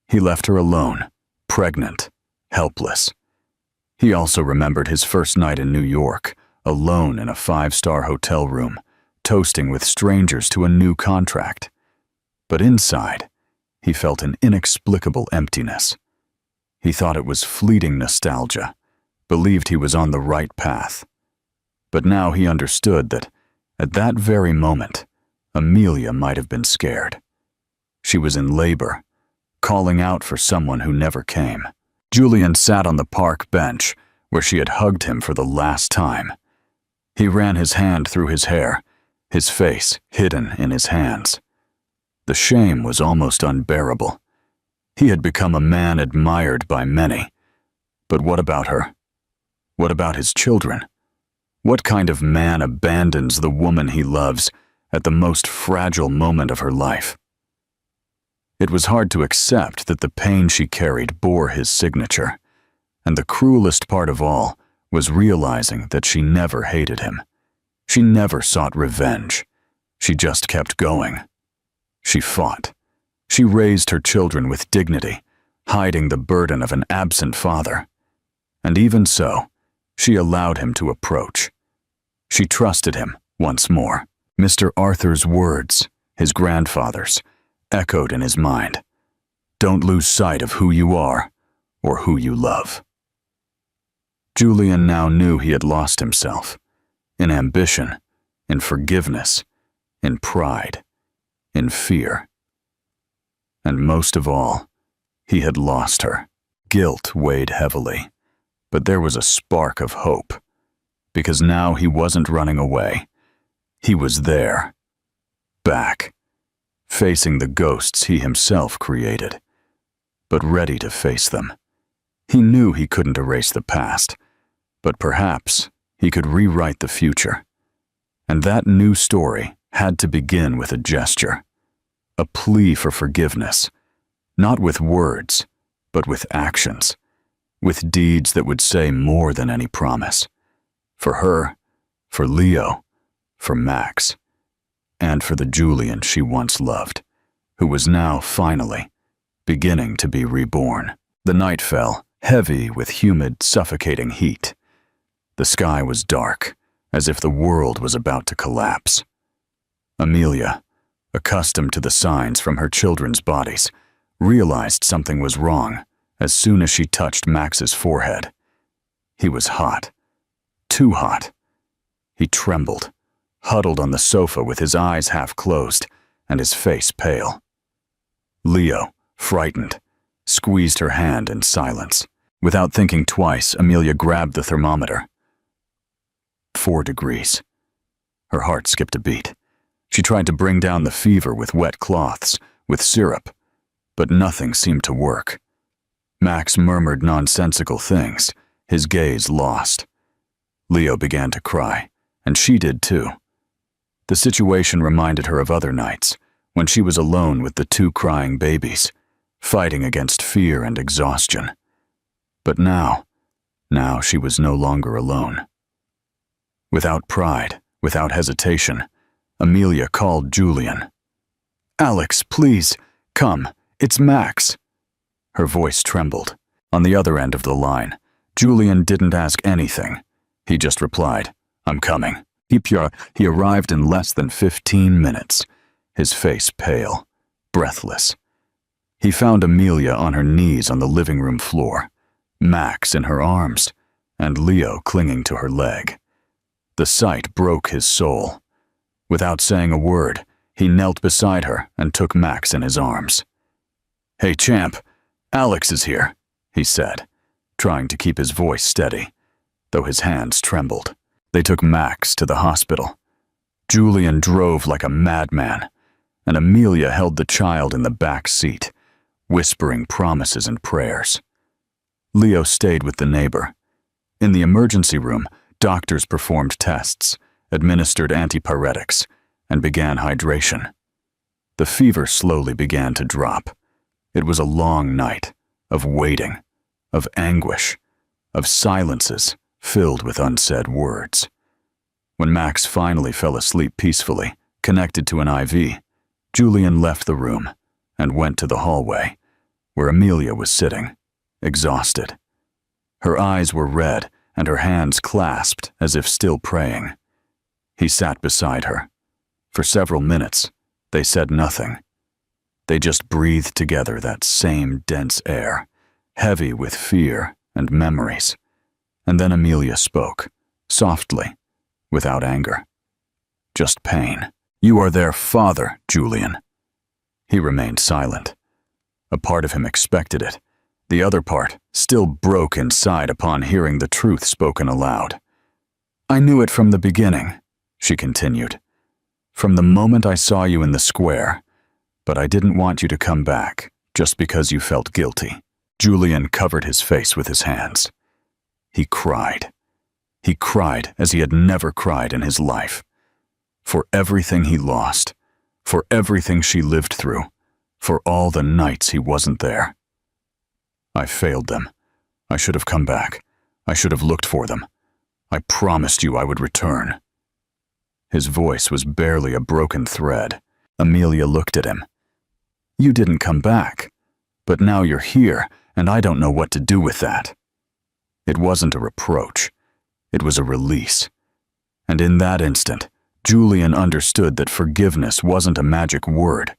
He left her alone, pregnant, helpless. He also remembered his first night in New York, alone in a 5-star hotel room, toasting with strangers to a new contract. But inside, he felt an inexplicable emptiness. He thought it was fleeting nostalgia, believed he was on the right path. But now he understood that, at that very moment, Amelia might have been scared. She was in labor, calling out for someone who never came. Julian sat on the park bench where she had hugged him for the last time. He ran his hand through his hair, his face hidden in his hands. The shame was almost unbearable. He had become a man admired by many. But what about her? What about his children? What kind of man abandons the woman he loves at the most fragile moment of her life? It was hard to accept that the pain she carried bore his signature, and the cruelest part of all was realizing that she never hated him. She never sought revenge. She just kept going. She fought. She raised her children with dignity, hiding the burden of an absent father. And even so, she allowed him to approach. She trusted him once more. Mr. Arthur's words, his grandfather's, echoed in his mind. Don't lose sight of who you are or who you love. Julian now knew he had lost himself, in ambition, in forgiveness, in pride, in fear. And most of all, he had lost her. Guilt weighed heavily, but there was a spark of hope, because now he wasn't running away. He was there, back, facing the ghosts he himself created, but ready to face them. He knew he couldn't erase the past, but perhaps he could rewrite the future. And that new story had to begin with a gesture, a plea for forgiveness, not with words, but with actions, with deeds that would say more than any promise. For her, for Leo, for Max, and for the Julian she once loved, who was now finally beginning to be reborn. The night fell, heavy with humid, suffocating heat. The sky was dark, as if the world was about to collapse. Amelia, accustomed to the signs from her children's bodies, realized something was wrong as soon as she touched Max's forehead. He was hot, too hot. He trembled, huddled on the sofa with his eyes half closed and his face pale. Leo, frightened, squeezed her hand in silence. Without thinking twice, Amelia grabbed the thermometer. 4 degrees. Her heart skipped a beat. She tried to bring down the fever with wet cloths, with syrup, but nothing seemed to work. Max murmured nonsensical things, his gaze lost. Leo began to cry, and she did too. The situation reminded her of other nights, when she was alone with the two crying babies, fighting against fear and exhaustion. But now she was no longer alone. Without pride, without hesitation, Amelia called Julian. "Alex, please, come, it's Max." Her voice trembled. On the other end of the line, Julian didn't ask anything. He just replied, "I'm coming." He arrived in less than 15 minutes, his face pale, breathless. He found Amelia on her knees on the living room floor, Max in her arms, and Leo clinging to her leg. The sight broke his soul. Without saying a word, he knelt beside her and took Max in his arms. "Hey, champ, Alex is here," he said, trying to keep his voice steady, though his hands trembled. They took Max to the hospital. Julian drove like a madman, and Amelia held the child in the back seat, whispering promises and prayers. Leo stayed with the neighbor. In the emergency room, doctors performed tests, administered antipyretics, and began hydration. The fever slowly began to drop. It was a long night of waiting, of anguish, of silences filled with unsaid words. When Max finally fell asleep peacefully, connected to an IV, Julian left the room and went to the hallway, where Amelia was sitting, exhausted. Her eyes were red and her hands clasped as if still praying. He sat beside her. For several minutes, they said nothing. They just breathed together that same dense air, heavy with fear and memories. And then Amelia spoke, softly, without anger. Just pain. "You are their father, Julian." He remained silent. A part of him expected it. The other part still broke inside upon hearing the truth spoken aloud. "I knew it from the beginning," she continued. "From the moment I saw you in the square. But I didn't want you to come back, just because you felt guilty." Julian covered his face with his hands. He cried. He cried as he had never cried in his life. For everything he lost, for everything she lived through, for all the nights he wasn't there. "I failed them. I should have come back. I should have looked for them. I promised you I would return." His voice was barely a broken thread. Amelia looked at him. "You didn't come back, but now you're here, and I don't know what to do with that." It wasn't a reproach. It was a release. And in that instant, Julian understood that forgiveness wasn't a magic word.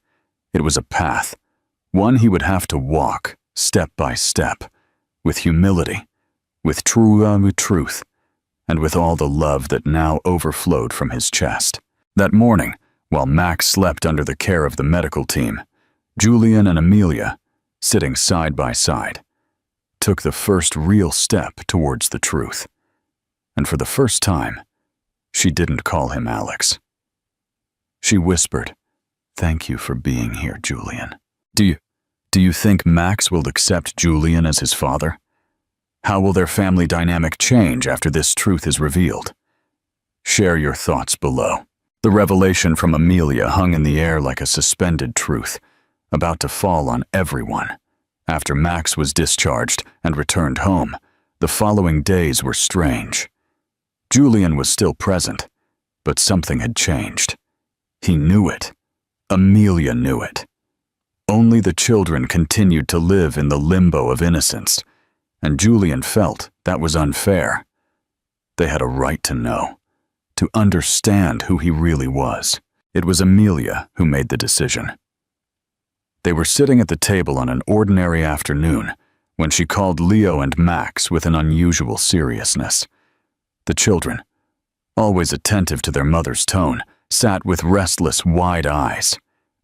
It was a path, one he would have to walk, step by step, with humility, with truth, and with all the love that now overflowed from his chest. That morning, while Max slept under the care of the medical team, Julian and Amelia, sitting side by side, took the first real step towards the truth. And for the first time, she didn't call him Alex. She whispered, "Thank you for being here, Julian." Do you think Max will accept Julian as his father? How will their family dynamic change after this truth is revealed? Share your thoughts below. The revelation from Amelia hung in the air like a suspended truth, about to fall on everyone. After Max was discharged and returned home, the following days were strange. Julian was still present, but something had changed. He knew it. Amelia knew it. Only the children continued to live in the limbo of innocence, and Julian felt that was unfair. They had a right to know, to understand who he really was. It was Amelia who made the decision. They were sitting at the table on an ordinary afternoon when she called Leo and Max with an unusual seriousness. The children, always attentive to their mother's tone, sat with restless, wide eyes.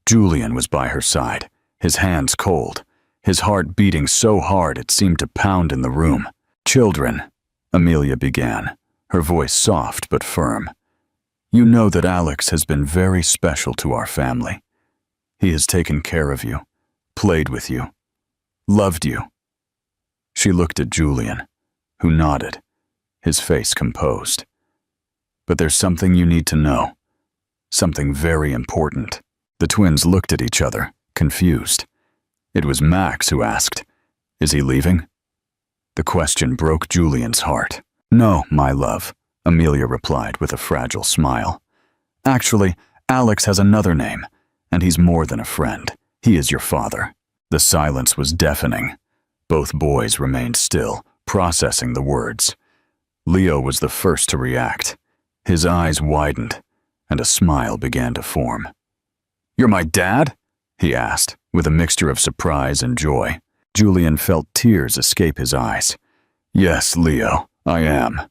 Julian was by her side, his hands cold, his heart beating so hard it seemed to pound in the room. "Children," Amelia began, her voice soft but firm, "you know that Alex has been very special to our family. He has taken care of you, played with you, loved you." She looked at Julian, who nodded, his face composed. But there's something you need to know. Something very important." The twins looked at each other, confused. It was Max who asked, "Is he leaving?" The question broke Julian's heart. "No, my love," Amelia replied with a fragile smile. "Actually, Alex has another name, and he's more than a friend. He is your father." The silence was deafening. Both boys remained still, processing the words. Leo was the first to react. His eyes widened, and a smile began to form. "You're my dad?" he asked, with a mixture of surprise and joy. Julian felt tears escape his eyes. "Yes, Leo, I am."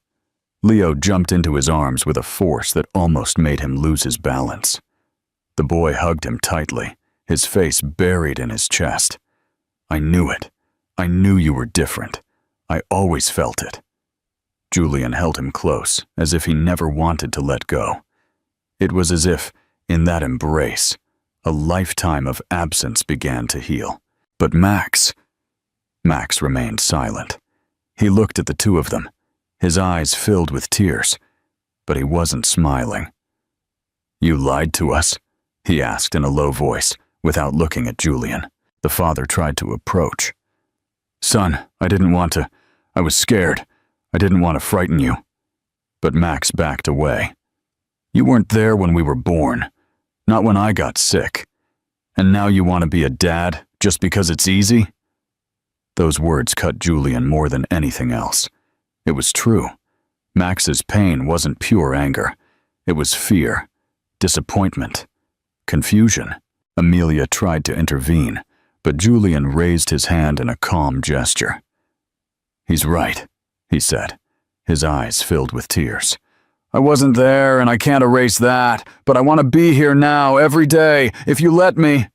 Leo jumped into his arms with a force that almost made him lose his balance. The boy hugged him tightly, his face buried in his chest. "I knew it. I knew you were different. I always felt it." Julian held him close, as if he never wanted to let go. It was as if, in that embrace, a lifetime of absence began to heal. But Max remained silent. He looked at the two of them, his eyes filled with tears, but he wasn't smiling. "You lied to us?" he asked in a low voice, without looking at Julian. The father tried to approach. "Son, I didn't want to. I was scared. I didn't want to frighten you." But Max backed away. "You weren't there when we were born, not when I got sick. And now you want to be a dad just because it's easy?" Those words cut Julian more than anything else. It was true. Max's pain wasn't pure anger. It was fear, disappointment, confusion. Amelia tried to intervene, but Julian raised his hand in a calm gesture. "He's right," he said, his eyes filled with tears. "I wasn't there and I can't erase that, but I want to be here now, every day, if you let me."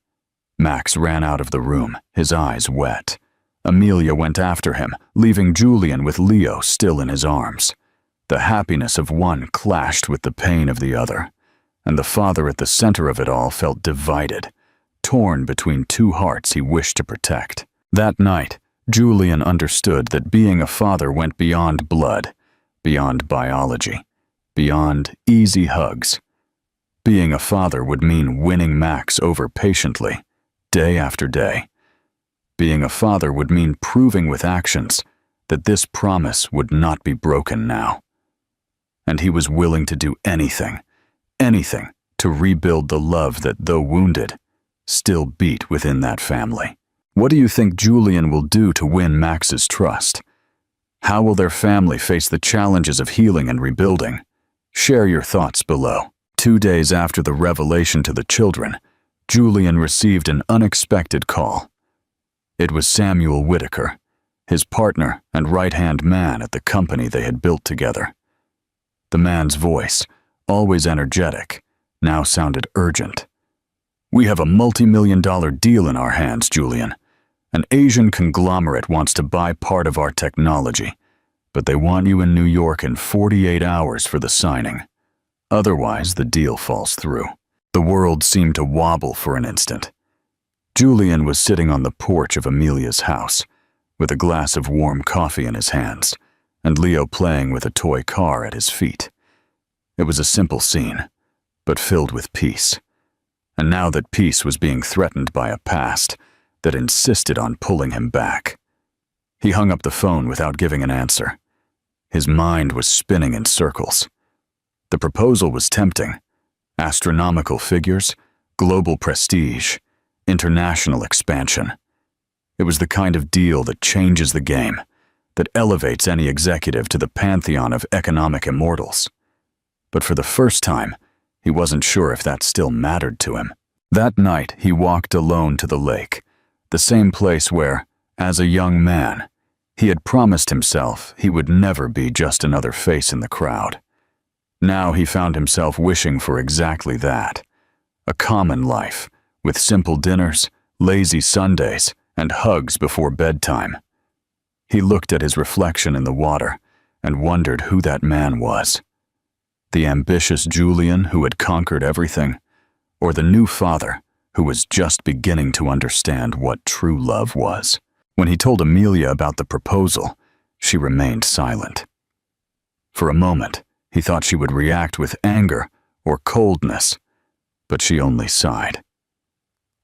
Max ran out of the room, his eyes wet. Amelia went after him, leaving Julian with Leo still in his arms. The happiness of one clashed with the pain of the other, and the father at the center of it all felt divided, torn between two hearts he wished to protect. That night, Julian understood that being a father went beyond blood, beyond biology, beyond easy hugs. Being a father would mean winning Max over patiently, day after day. Being a father would mean proving with actions that this promise would not be broken now. And he was willing to do anything to rebuild the love that, though wounded, still beat within that family. What do you think Julian will do to win Max's trust? How will their family face the challenges of healing and rebuilding? Share your thoughts below. 2 days after the revelation to the children, Julian received an unexpected call. It was Samuel Whitaker, his partner and right-hand man at the company they had built together. The man's voice, always energetic, now sounded urgent. "We have a multi-million-dollar deal in our hands, Julian. An Asian conglomerate wants to buy part of our technology, but they want you in New York in 48 hours for the signing. Otherwise, the deal falls through." The world seemed to wobble for an instant. Julian was sitting on the porch of Amelia's house, with a glass of warm coffee in his hands, and Leo playing with a toy car at his feet. It was a simple scene, but filled with peace. And now that peace was being threatened by a past that insisted on pulling him back. He hung up the phone without giving an answer. His mind was spinning in circles. The proposal was tempting. Astronomical figures, global prestige, international expansion. It was the kind of deal that changes the game, that elevates any executive to the pantheon of economic immortals. But for the first time, he wasn't sure if that still mattered to him. That night, he walked alone to the lake, the same place where, as a young man, he had promised himself he would never be just another face in the crowd. Now he found himself wishing for exactly that, a common life, with simple dinners, lazy Sundays, and hugs before bedtime. He looked at his reflection in the water and wondered who that man was. The ambitious Julian who had conquered everything, or the new father who was just beginning to understand what true love was. When he told Amelia about the proposal, she remained silent. For a moment, He thought she would react with anger or coldness, but she only sighed.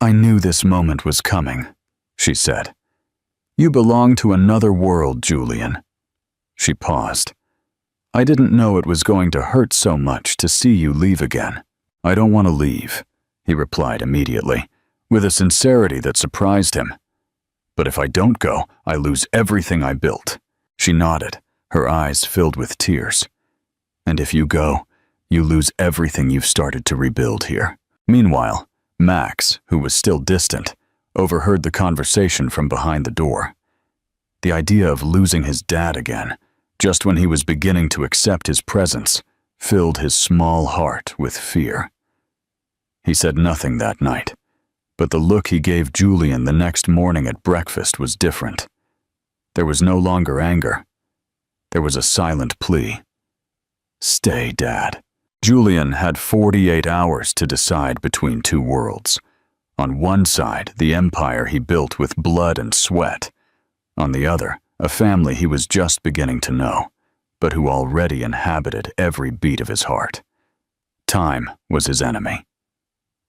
"I knew this moment was coming," she said. "You belong to another world, Julian." She paused. "I didn't know it was going to hurt so much to see you leave again." "I don't want to leave," he replied immediately, with a sincerity that surprised him. "But if I don't go, I lose everything I built." She nodded, her eyes filled with tears. "And if you go, you lose everything you've started to rebuild here." Meanwhile, Max, who was still distant, overheard the conversation from behind the door. The idea of losing his dad again, just when he was beginning to accept his presence, filled his small heart with fear. He said nothing that night, but the look he gave Julian the next morning at breakfast was different. There was no longer anger. There was a silent plea. "Stay, Dad." Julian had 48 hours to decide between two worlds. On one side, the empire he built with blood and sweat. On the other, a family he was just beginning to know, but who already inhabited every beat of his heart. Time was his enemy.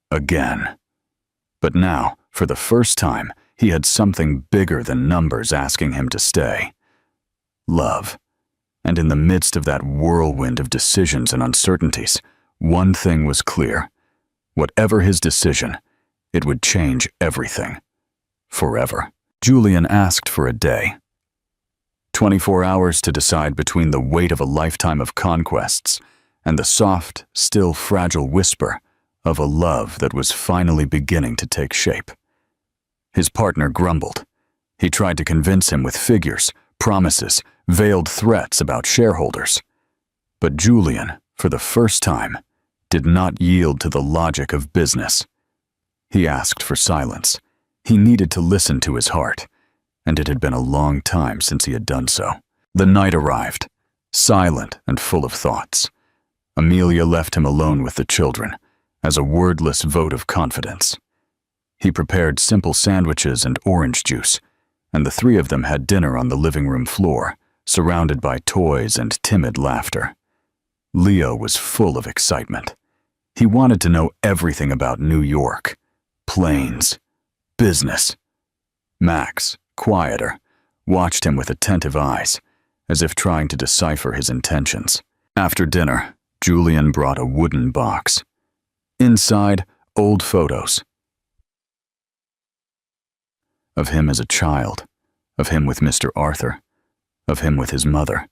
Again. But now, for the first time, he had something bigger than numbers asking him to stay. Love. And in the midst of that whirlwind of decisions and uncertainties, one thing was clear. Whatever his decision, it would change everything. Forever. Julian asked for a day. 24 hours to decide between the weight of a lifetime of conquests and the soft, still fragile whisper of a love that was finally beginning to take shape. His partner grumbled. He tried to convince him with figures, promises, veiled threats about shareholders. But Julian, for the first time, did not yield to the logic of business. He asked for silence. He needed to listen to his heart, and it had been a long time since he had done so. The night arrived, silent and full of thoughts. Amelia left him alone with the children, as a wordless vote of confidence. He prepared simple sandwiches and orange juice, and the three of them had dinner on the living room floor, surrounded by toys and timid laughter. Leo was full of excitement. He wanted to know everything about New York, planes, business. Max, quieter, watched him with attentive eyes, as if trying to decipher his intentions. After dinner, Julian brought a wooden box. Inside, old photos. Of him as a child, of him with Mr. Arthur, of him with his mother.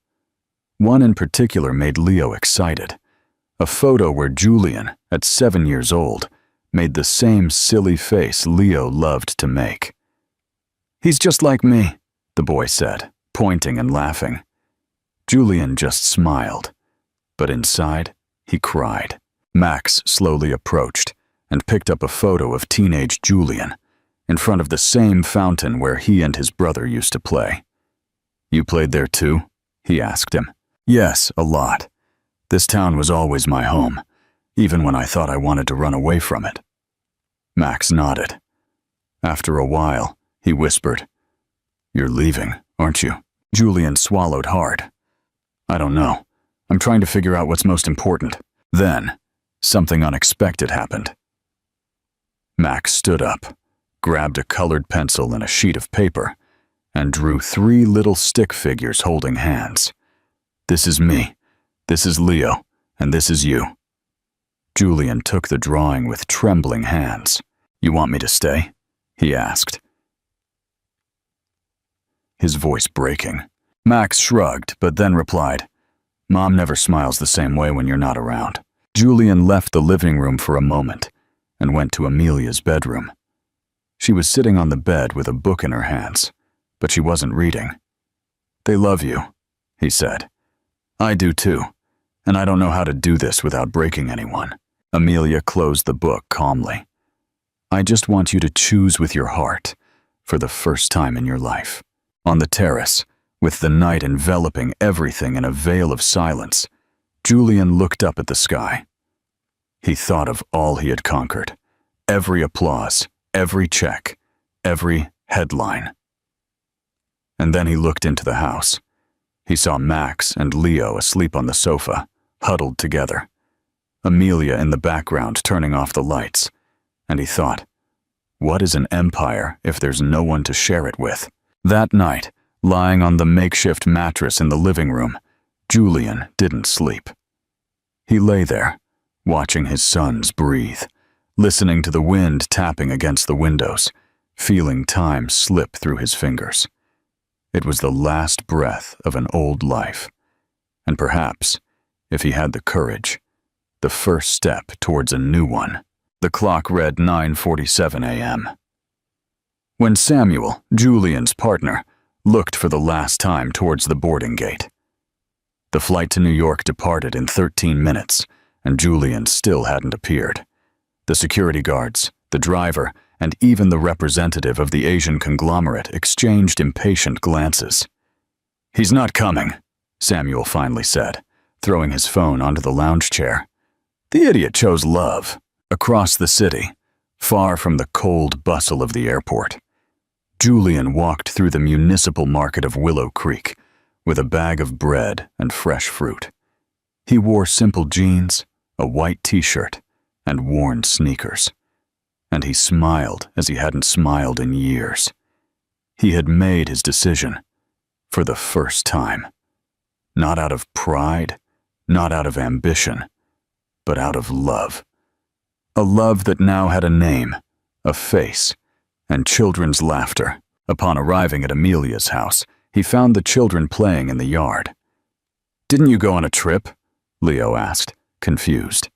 One in particular made Leo excited. A photo where Julian, at 7 years old, made the same silly face Leo loved to make. "He's just like me," the boy said, pointing and laughing. Julian just smiled, but inside, he cried. Max slowly approached and picked up a photo of teenage Julian in front of the same fountain where he and his brother used to play. "You played there too?" he asked him. "Yes, a lot. This town was always my home, even when I thought I wanted to run away from it." Max nodded. After a while, he whispered, "You're leaving, aren't you?" Julian swallowed hard. "I don't know. I'm trying to figure out what's most important." Then, something unexpected happened. Max stood up, grabbed a colored pencil and a sheet of paper, and drew 3 little stick figures holding hands. "This is me, this is Leo, and this is you." Julian took the drawing with trembling hands. "You want me to stay?" he asked, his voice breaking. Max shrugged, but then replied, "Mom never smiles the same way when you're not around." Julian left the living room for a moment and went to Amelia's bedroom. She was sitting on the bed with a book in her hands, but she wasn't reading. "They love you," he said. "I do too, and I don't know how to do this without breaking anyone." Amelia closed the book calmly. "I just want you to choose with your heart for the first time in your life." On the terrace, with the night enveloping everything in a veil of silence, Julian looked up at the sky. He thought of all he had conquered, every applause, every check, every headline. And then he looked into the house. He saw Max and Leo asleep on the sofa, huddled together. Amelia in the background turning off the lights. And he thought, what is an empire if there's no one to share it with? That night, lying on the makeshift mattress in the living room, Julian didn't sleep. He lay there, watching his sons breathe, listening to the wind tapping against the windows, feeling time slip through his fingers. It was the last breath of an old life, and perhaps, if he had the courage, the first step towards a new one. The clock read 9:47 a.m. When Samuel, Julian's partner, looked for the last time towards the boarding gate. The flight to New York departed in 13 minutes, and Julian still hadn't appeared. The security guards, the driver, and even the representative of the Asian conglomerate exchanged impatient glances. "He's not coming," Samuel finally said, throwing his phone onto the lounge chair. The idiot chose love. Across the city, far from the cold bustle of the airport, Julian walked through the municipal market of Willow Creek with a bag of bread and fresh fruit. He wore simple jeans, a white t-shirt, and worn sneakers. And he smiled as he hadn't smiled in years. He had made his decision, for the first time. Not out of pride, not out of ambition, but out of love. A love that now had a name, a face, and children's laughter. Upon arriving at Amelia's house, he found the children playing in the yard. "Didn't you go on a trip?" Leo asked, confused.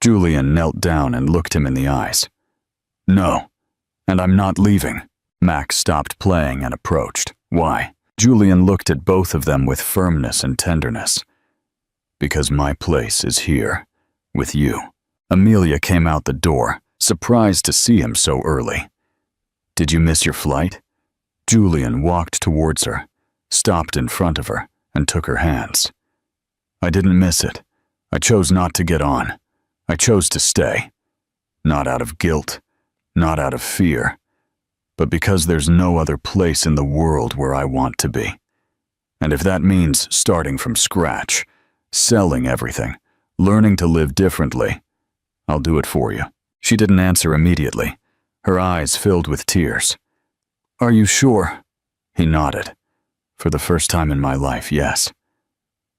Julian knelt down and looked him in the eyes. "No, and I'm not leaving." Max stopped playing and approached. "Why?" Julian looked at both of them with firmness and tenderness. "Because my place is here, with you." Amelia came out the door, surprised to see him so early. "Did you miss your flight?" Julian walked towards her, stopped in front of her, and took her hands. "I didn't miss it. I chose not to get on. I chose to stay. Not out of guilt, not out of fear, but because there's no other place in the world where I want to be. And if that means starting from scratch, selling everything, learning to live differently, I'll do it for you." She didn't answer immediately, her eyes filled with tears. "Are you sure?" He nodded. "For the first time in my life, yes."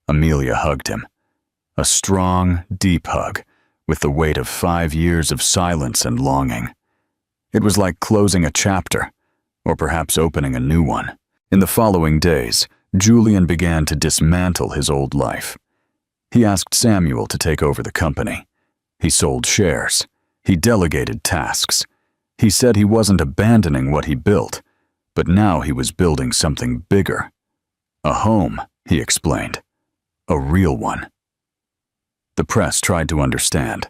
Amelia hugged him. A strong, deep hug, with the weight of 5 years of silence and longing. It was like closing a chapter, or perhaps opening a new one. In the following days, Julian began to dismantle his old life. He asked Samuel to take over the company. He sold shares. He delegated tasks. He said he wasn't abandoning what he built, but now he was building something bigger. A home, he explained. A real one. The press tried to understand.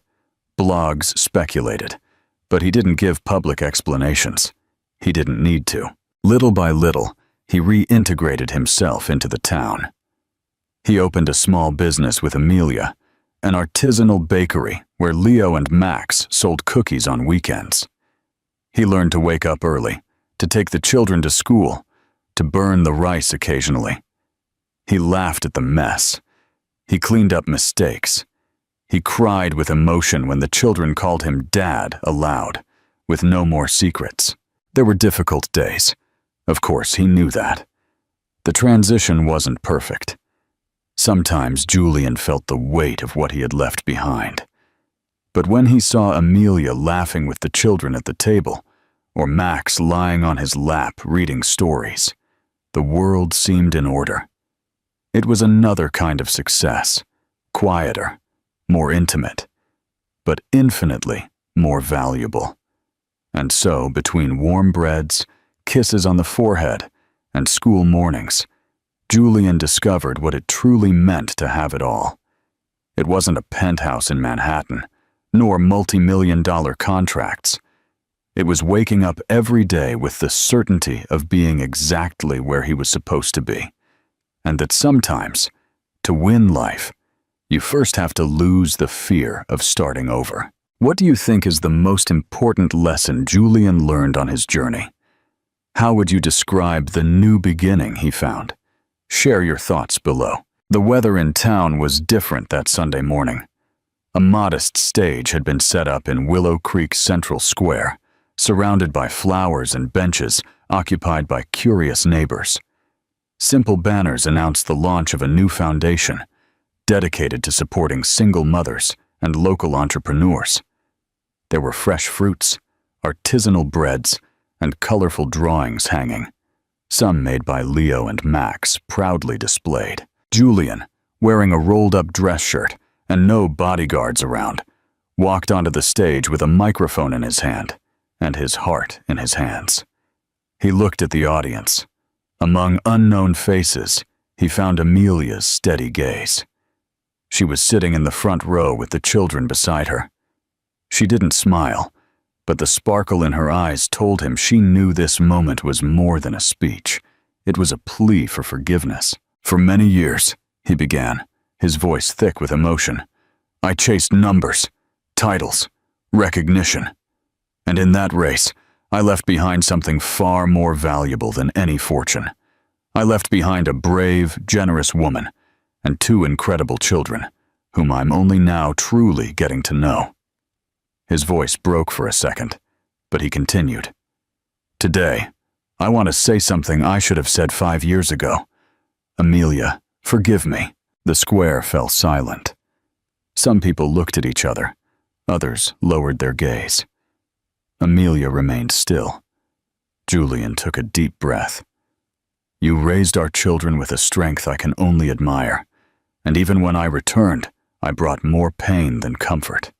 Blogs speculated, but he didn't give public explanations. He didn't need to. Little by little, he reintegrated himself into the town. He opened a small business with Amelia, an artisanal bakery where Leo and Max sold cookies on weekends. He learned to wake up early, to take the children to school, to burn the rice occasionally. He laughed at the mess. He cleaned up mistakes. He cried with emotion when the children called him Dad aloud, with no more secrets. There were difficult days. Of course, he knew that. The transition wasn't perfect. Sometimes Julian felt the weight of what he had left behind. But when he saw Amelia laughing with the children at the table, or Max lying on his lap reading stories, the world seemed in order. It was another kind of success, quieter, more intimate, but infinitely more valuable. And so, between warm breads, kisses on the forehead, and school mornings, Julian discovered what it truly meant to have it all. It wasn't a penthouse in Manhattan, nor multi-million-dollar contracts. It was waking up every day with the certainty of being exactly where he was supposed to be, and that sometimes, to win life, you first have to lose the fear of starting over. What do you think is the most important lesson Julian learned on his journey? How would you describe the new beginning he found? Share your thoughts below. The weather in town was different that Sunday morning. A modest stage had been set up in Willow Creek Central Square, surrounded by flowers and benches occupied by curious neighbors. Simple banners announced the launch of a new foundation, dedicated to supporting single mothers and local entrepreneurs. There were fresh fruits, artisanal breads, and colorful drawings hanging, some made by Leo and Max, proudly displayed. Julian, wearing a rolled-up dress shirt and no bodyguards around, walked onto the stage with a microphone in his hand and his heart in his hands. He looked at the audience. Among unknown faces, he found Amelia's steady gaze. She was sitting in the front row with the children beside her. She didn't smile, but the sparkle in her eyes told him she knew this moment was more than a speech. It was a plea for forgiveness. "For many years," he began, his voice thick with emotion, "I chased numbers, titles, recognition. And in that race, I left behind something far more valuable than any fortune. I left behind a brave, generous woman and 2 incredible children, whom I'm only now truly getting to know." His voice broke for a second, but he continued. "Today, I want to say something I should have said 5 years ago. Amelia, forgive me." The square fell silent. Some people looked at each other. Others lowered their gaze. Amelia remained still. Julian took a deep breath. "You raised our children with a strength I can only admire, and even when I returned, I brought more pain than comfort.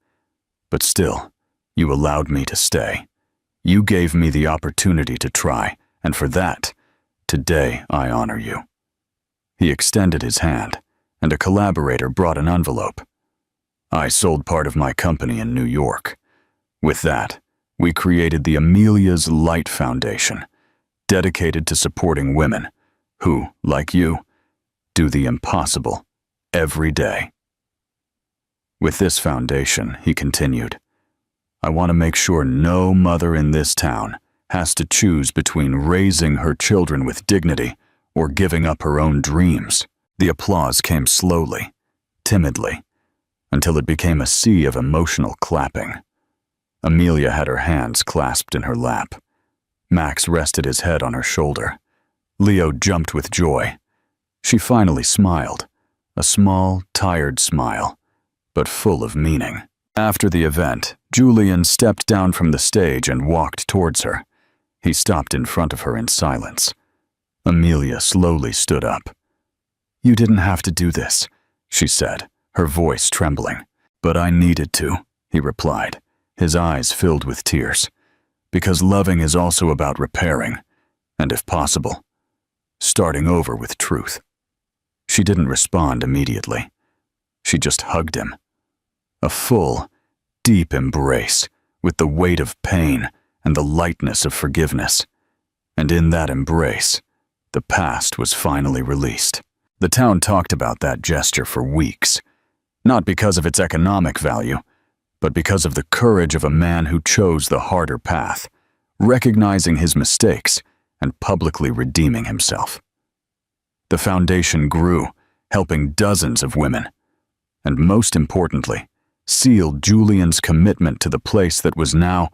But still, you allowed me to stay. You gave me the opportunity to try, and for that, today I honor you." He extended his hand, and a collaborator brought an envelope. "I sold part of my company in New York. With that, we created the Amelia's Light Foundation, dedicated to supporting women who, like you, do the impossible every day. With this foundation," he continued, "I want to make sure no mother in this town has to choose between raising her children with dignity or giving up her own dreams." The applause came slowly, timidly, until it became a sea of emotional clapping. Amelia had her hands clasped in her lap. Max rested his head on her shoulder. Leo jumped with joy. She finally smiled, a small, tired smile, but full of meaning. After the event, Julian stepped down from the stage and walked towards her. He stopped in front of her in silence. Amelia slowly stood up. "You didn't have to do this," she said, her voice trembling. "But I needed to," he replied, his eyes filled with tears. "Because loving is also about repairing, and if possible, starting over with truth." She didn't respond immediately. She just hugged him. A full, deep embrace with the weight of pain and the lightness of forgiveness. And in that embrace, the past was finally released. The town talked about that gesture for weeks, not because of its economic value, but because of the courage of a man who chose the harder path, recognizing his mistakes and publicly redeeming himself. The foundation grew, helping dozens of women, and most importantly, sealed Julian's commitment to the place that was now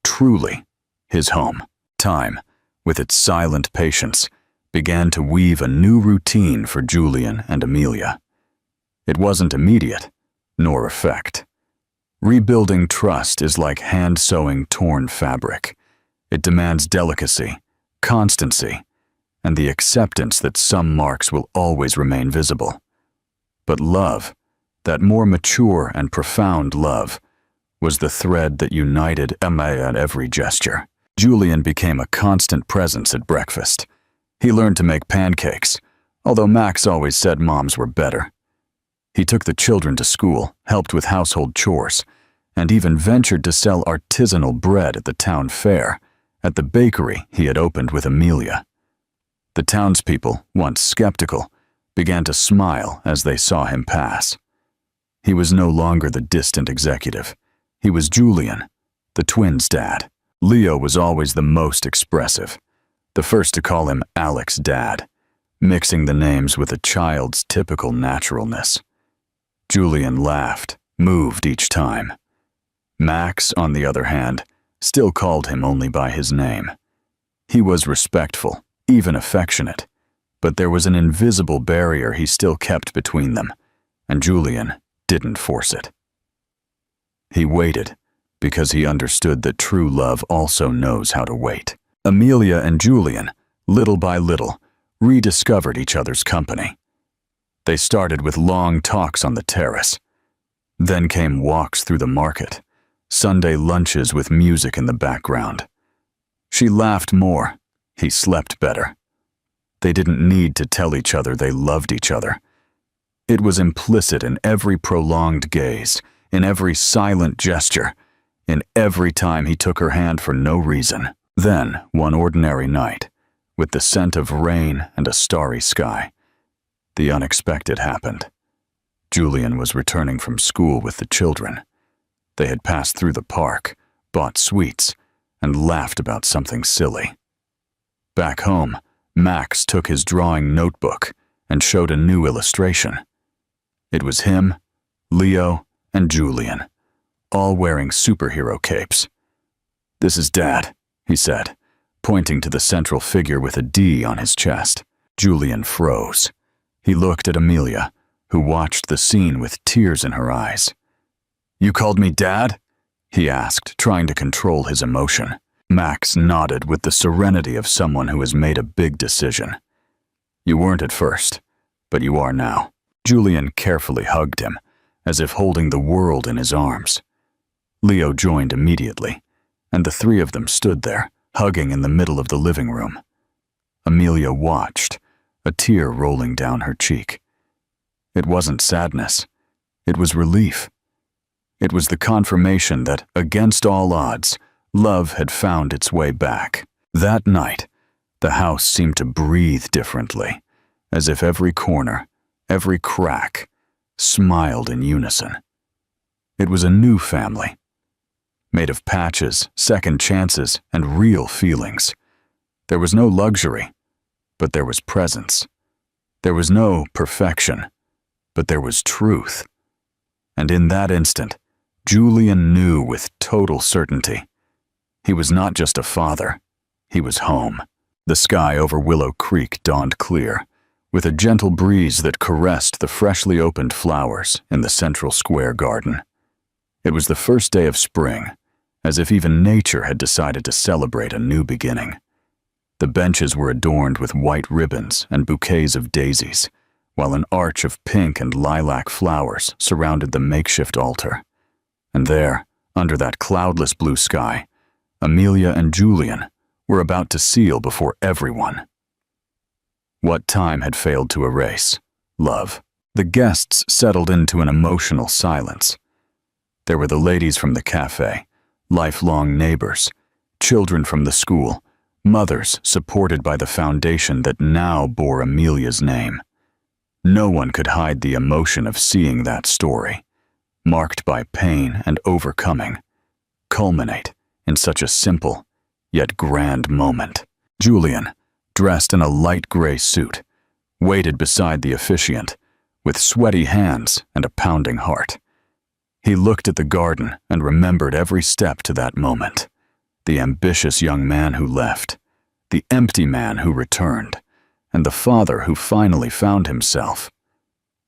truly his home. Time, with its silent patience, began to weave a new routine for Julian and Amelia. It wasn't immediate, nor effect. Rebuilding trust is like hand-sewing torn fabric. It demands delicacy, constancy, and the acceptance that some marks will always remain visible. But love, that more mature and profound love, was the thread that united Emma at every gesture. Julian became a constant presence at breakfast. He learned to make pancakes, although Max always said moms were better. He took the children to school, helped with household chores, and even ventured to sell artisanal bread at the town fair, at the bakery he had opened with Amelia. The townspeople, once skeptical, began to smile as they saw him pass. He was no longer the distant executive. He was Julian, the twins' dad. Leo was always the most expressive, the first to call him Alec's dad. mixing the names with a child's typical naturalness. Julian laughed, moved each time. Max, on the other hand, still called him only by his name. He was respectful, even affectionate, but there was an invisible barrier he still kept between them, and Julian didn't force it. He waited, because he understood that true love also knows how to wait. Amelia and Julian, little by little, rediscovered each other's company. They started with long talks on the terrace. Then came walks through the market, Sunday lunches with music in the background. She laughed more, he slept better. They didn't need to tell each other they loved each other. It was implicit in every prolonged gaze, in every silent gesture, in every time he took her hand for no reason. Then, one ordinary night, with the scent of rain and a starry sky, the unexpected happened. Julian was returning from school with the children. They had passed through the park, bought sweets, and laughed about something silly. Back home, Max took his drawing notebook and showed a new illustration. It was him, Leo, and Julian, all wearing superhero capes. "This is Dad," he said, pointing to the central figure with a D on his chest. Julian froze. He looked at Amelia, who watched the scene with tears in her eyes. "You called me Dad?" he asked, trying to control his emotion. Max nodded with the serenity of someone who has made a big decision. "You weren't at first, but you are now." Julian carefully hugged him, as if holding the world in his arms. Leo joined immediately, and the three of them stood there, hugging in the middle of the living room. Amelia watched, a tear rolling down her cheek. It wasn't sadness. It was relief. It was the confirmation that, against all odds, love had found its way back. That night, the house seemed to breathe differently, as if every corner, every crack, smiled in unison. It was a new family, made of patches, second chances, and real feelings. There was no luxury, but there was presence. There was no perfection, but there was truth. And in that instant, Julian knew with total certainty. He was not just a father, he was home. The sky over Willow Creek dawned clear, with a gentle breeze that caressed the freshly opened flowers in the central square garden. It was the first day of spring, as if even nature had decided to celebrate a new beginning. The benches were adorned with white ribbons and bouquets of daisies, while an arch of pink and lilac flowers surrounded the makeshift altar. And there, under that cloudless blue sky, Amelia and Julian were about to seal before everyone what time had failed to erase: love. The guests settled into an emotional silence. There were the ladies from the cafe, lifelong neighbors, children from the school, mothers supported by the foundation that now bore Amelia's name. No one could hide the emotion of seeing that story, marked by pain and overcoming, culminate in such a simple yet grand moment. Julian, dressed in a light gray suit, waited beside the officiant, with sweaty hands and a pounding heart. He looked at the garden and remembered every step to that moment. The ambitious young man who left, the empty man who returned, and the father who finally found himself.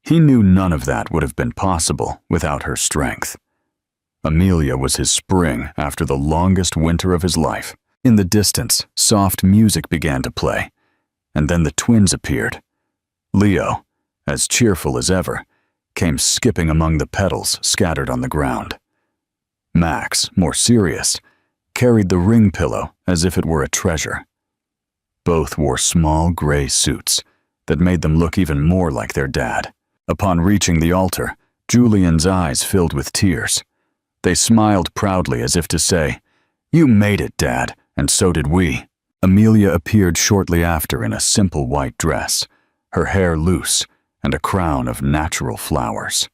He knew none of that would have been possible without her strength. Amelia was his spring after the longest winter of his life. In the distance, soft music began to play, and then the twins appeared. Leo, as cheerful as ever, came skipping among the petals scattered on the ground. Max, more serious, carried the ring pillow as if it were a treasure. Both wore small gray suits that made them look even more like their dad. Upon reaching the altar, Julian's eyes filled with tears. They smiled proudly as if to say, "You made it, Dad, and so did we." Amelia appeared shortly after in a simple white dress, her hair loose, and a crown of natural flowers.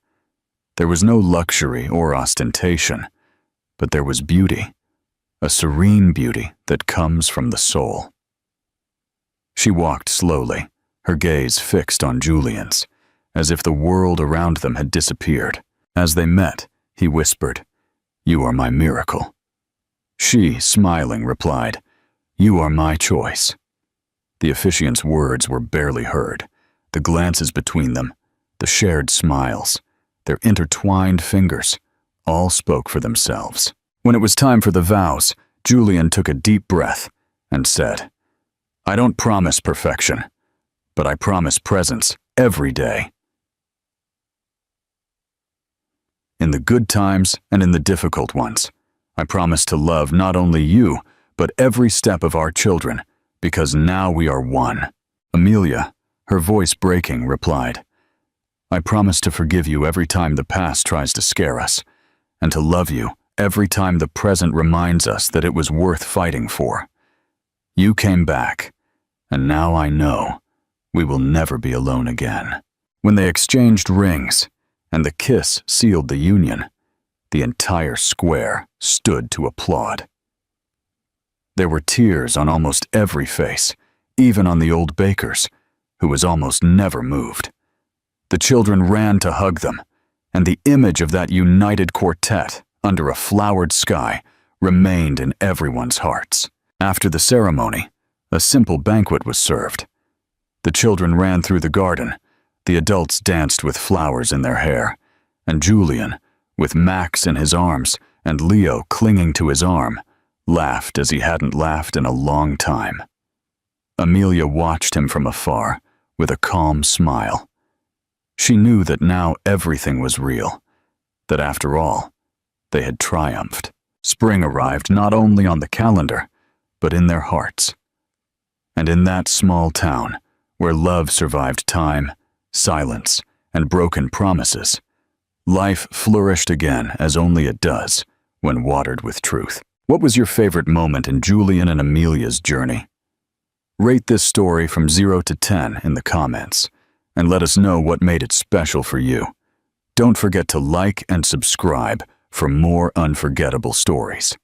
There was no luxury or ostentation, but there was beauty, a serene beauty that comes from the soul. She walked slowly, her gaze fixed on Julian's, as if the world around them had disappeared. As they met, he whispered, "You are my miracle." She, smiling, replied, "You are my choice." The officiant's words were barely heard. The glances between them, the shared smiles, their intertwined fingers, all spoke for themselves. When it was time for the vows, Julian took a deep breath and said, "I don't promise perfection, but I promise presence every day. In the good times and in the difficult ones, I promise to love not only you, but every step of our children, because now we are one." Amelia, her voice breaking, replied, "I promise to forgive you every time the past tries to scare us, and to love you every time the present reminds us that it was worth fighting for. You came back, and now I know we will never be alone again." When they exchanged rings, and the kiss sealed the union, the entire square stood to applaud. There were tears on almost every face, even on the old baker's, who was almost never moved. The children ran to hug them, and the image of that united quartet under a flowered sky remained in everyone's hearts. After the ceremony, a simple banquet was served. The children ran through the garden, the adults danced with flowers in their hair, and Julian, with Max in his arms and Leo clinging to his arm, laughed as he hadn't laughed in a long time. Amelia watched him from afar with a calm smile. She knew that now everything was real, that after all, they had triumphed. Spring arrived not only on the calendar, but in their hearts. And in that small town, where love survived time, silence, and broken promises, life flourished again as only it does when watered with truth. What was your favorite moment in Julian and Amelia's journey? Rate this story from 0 to 10 in the comments, and let us know what made it special for you. Don't forget to like and subscribe for more unforgettable stories.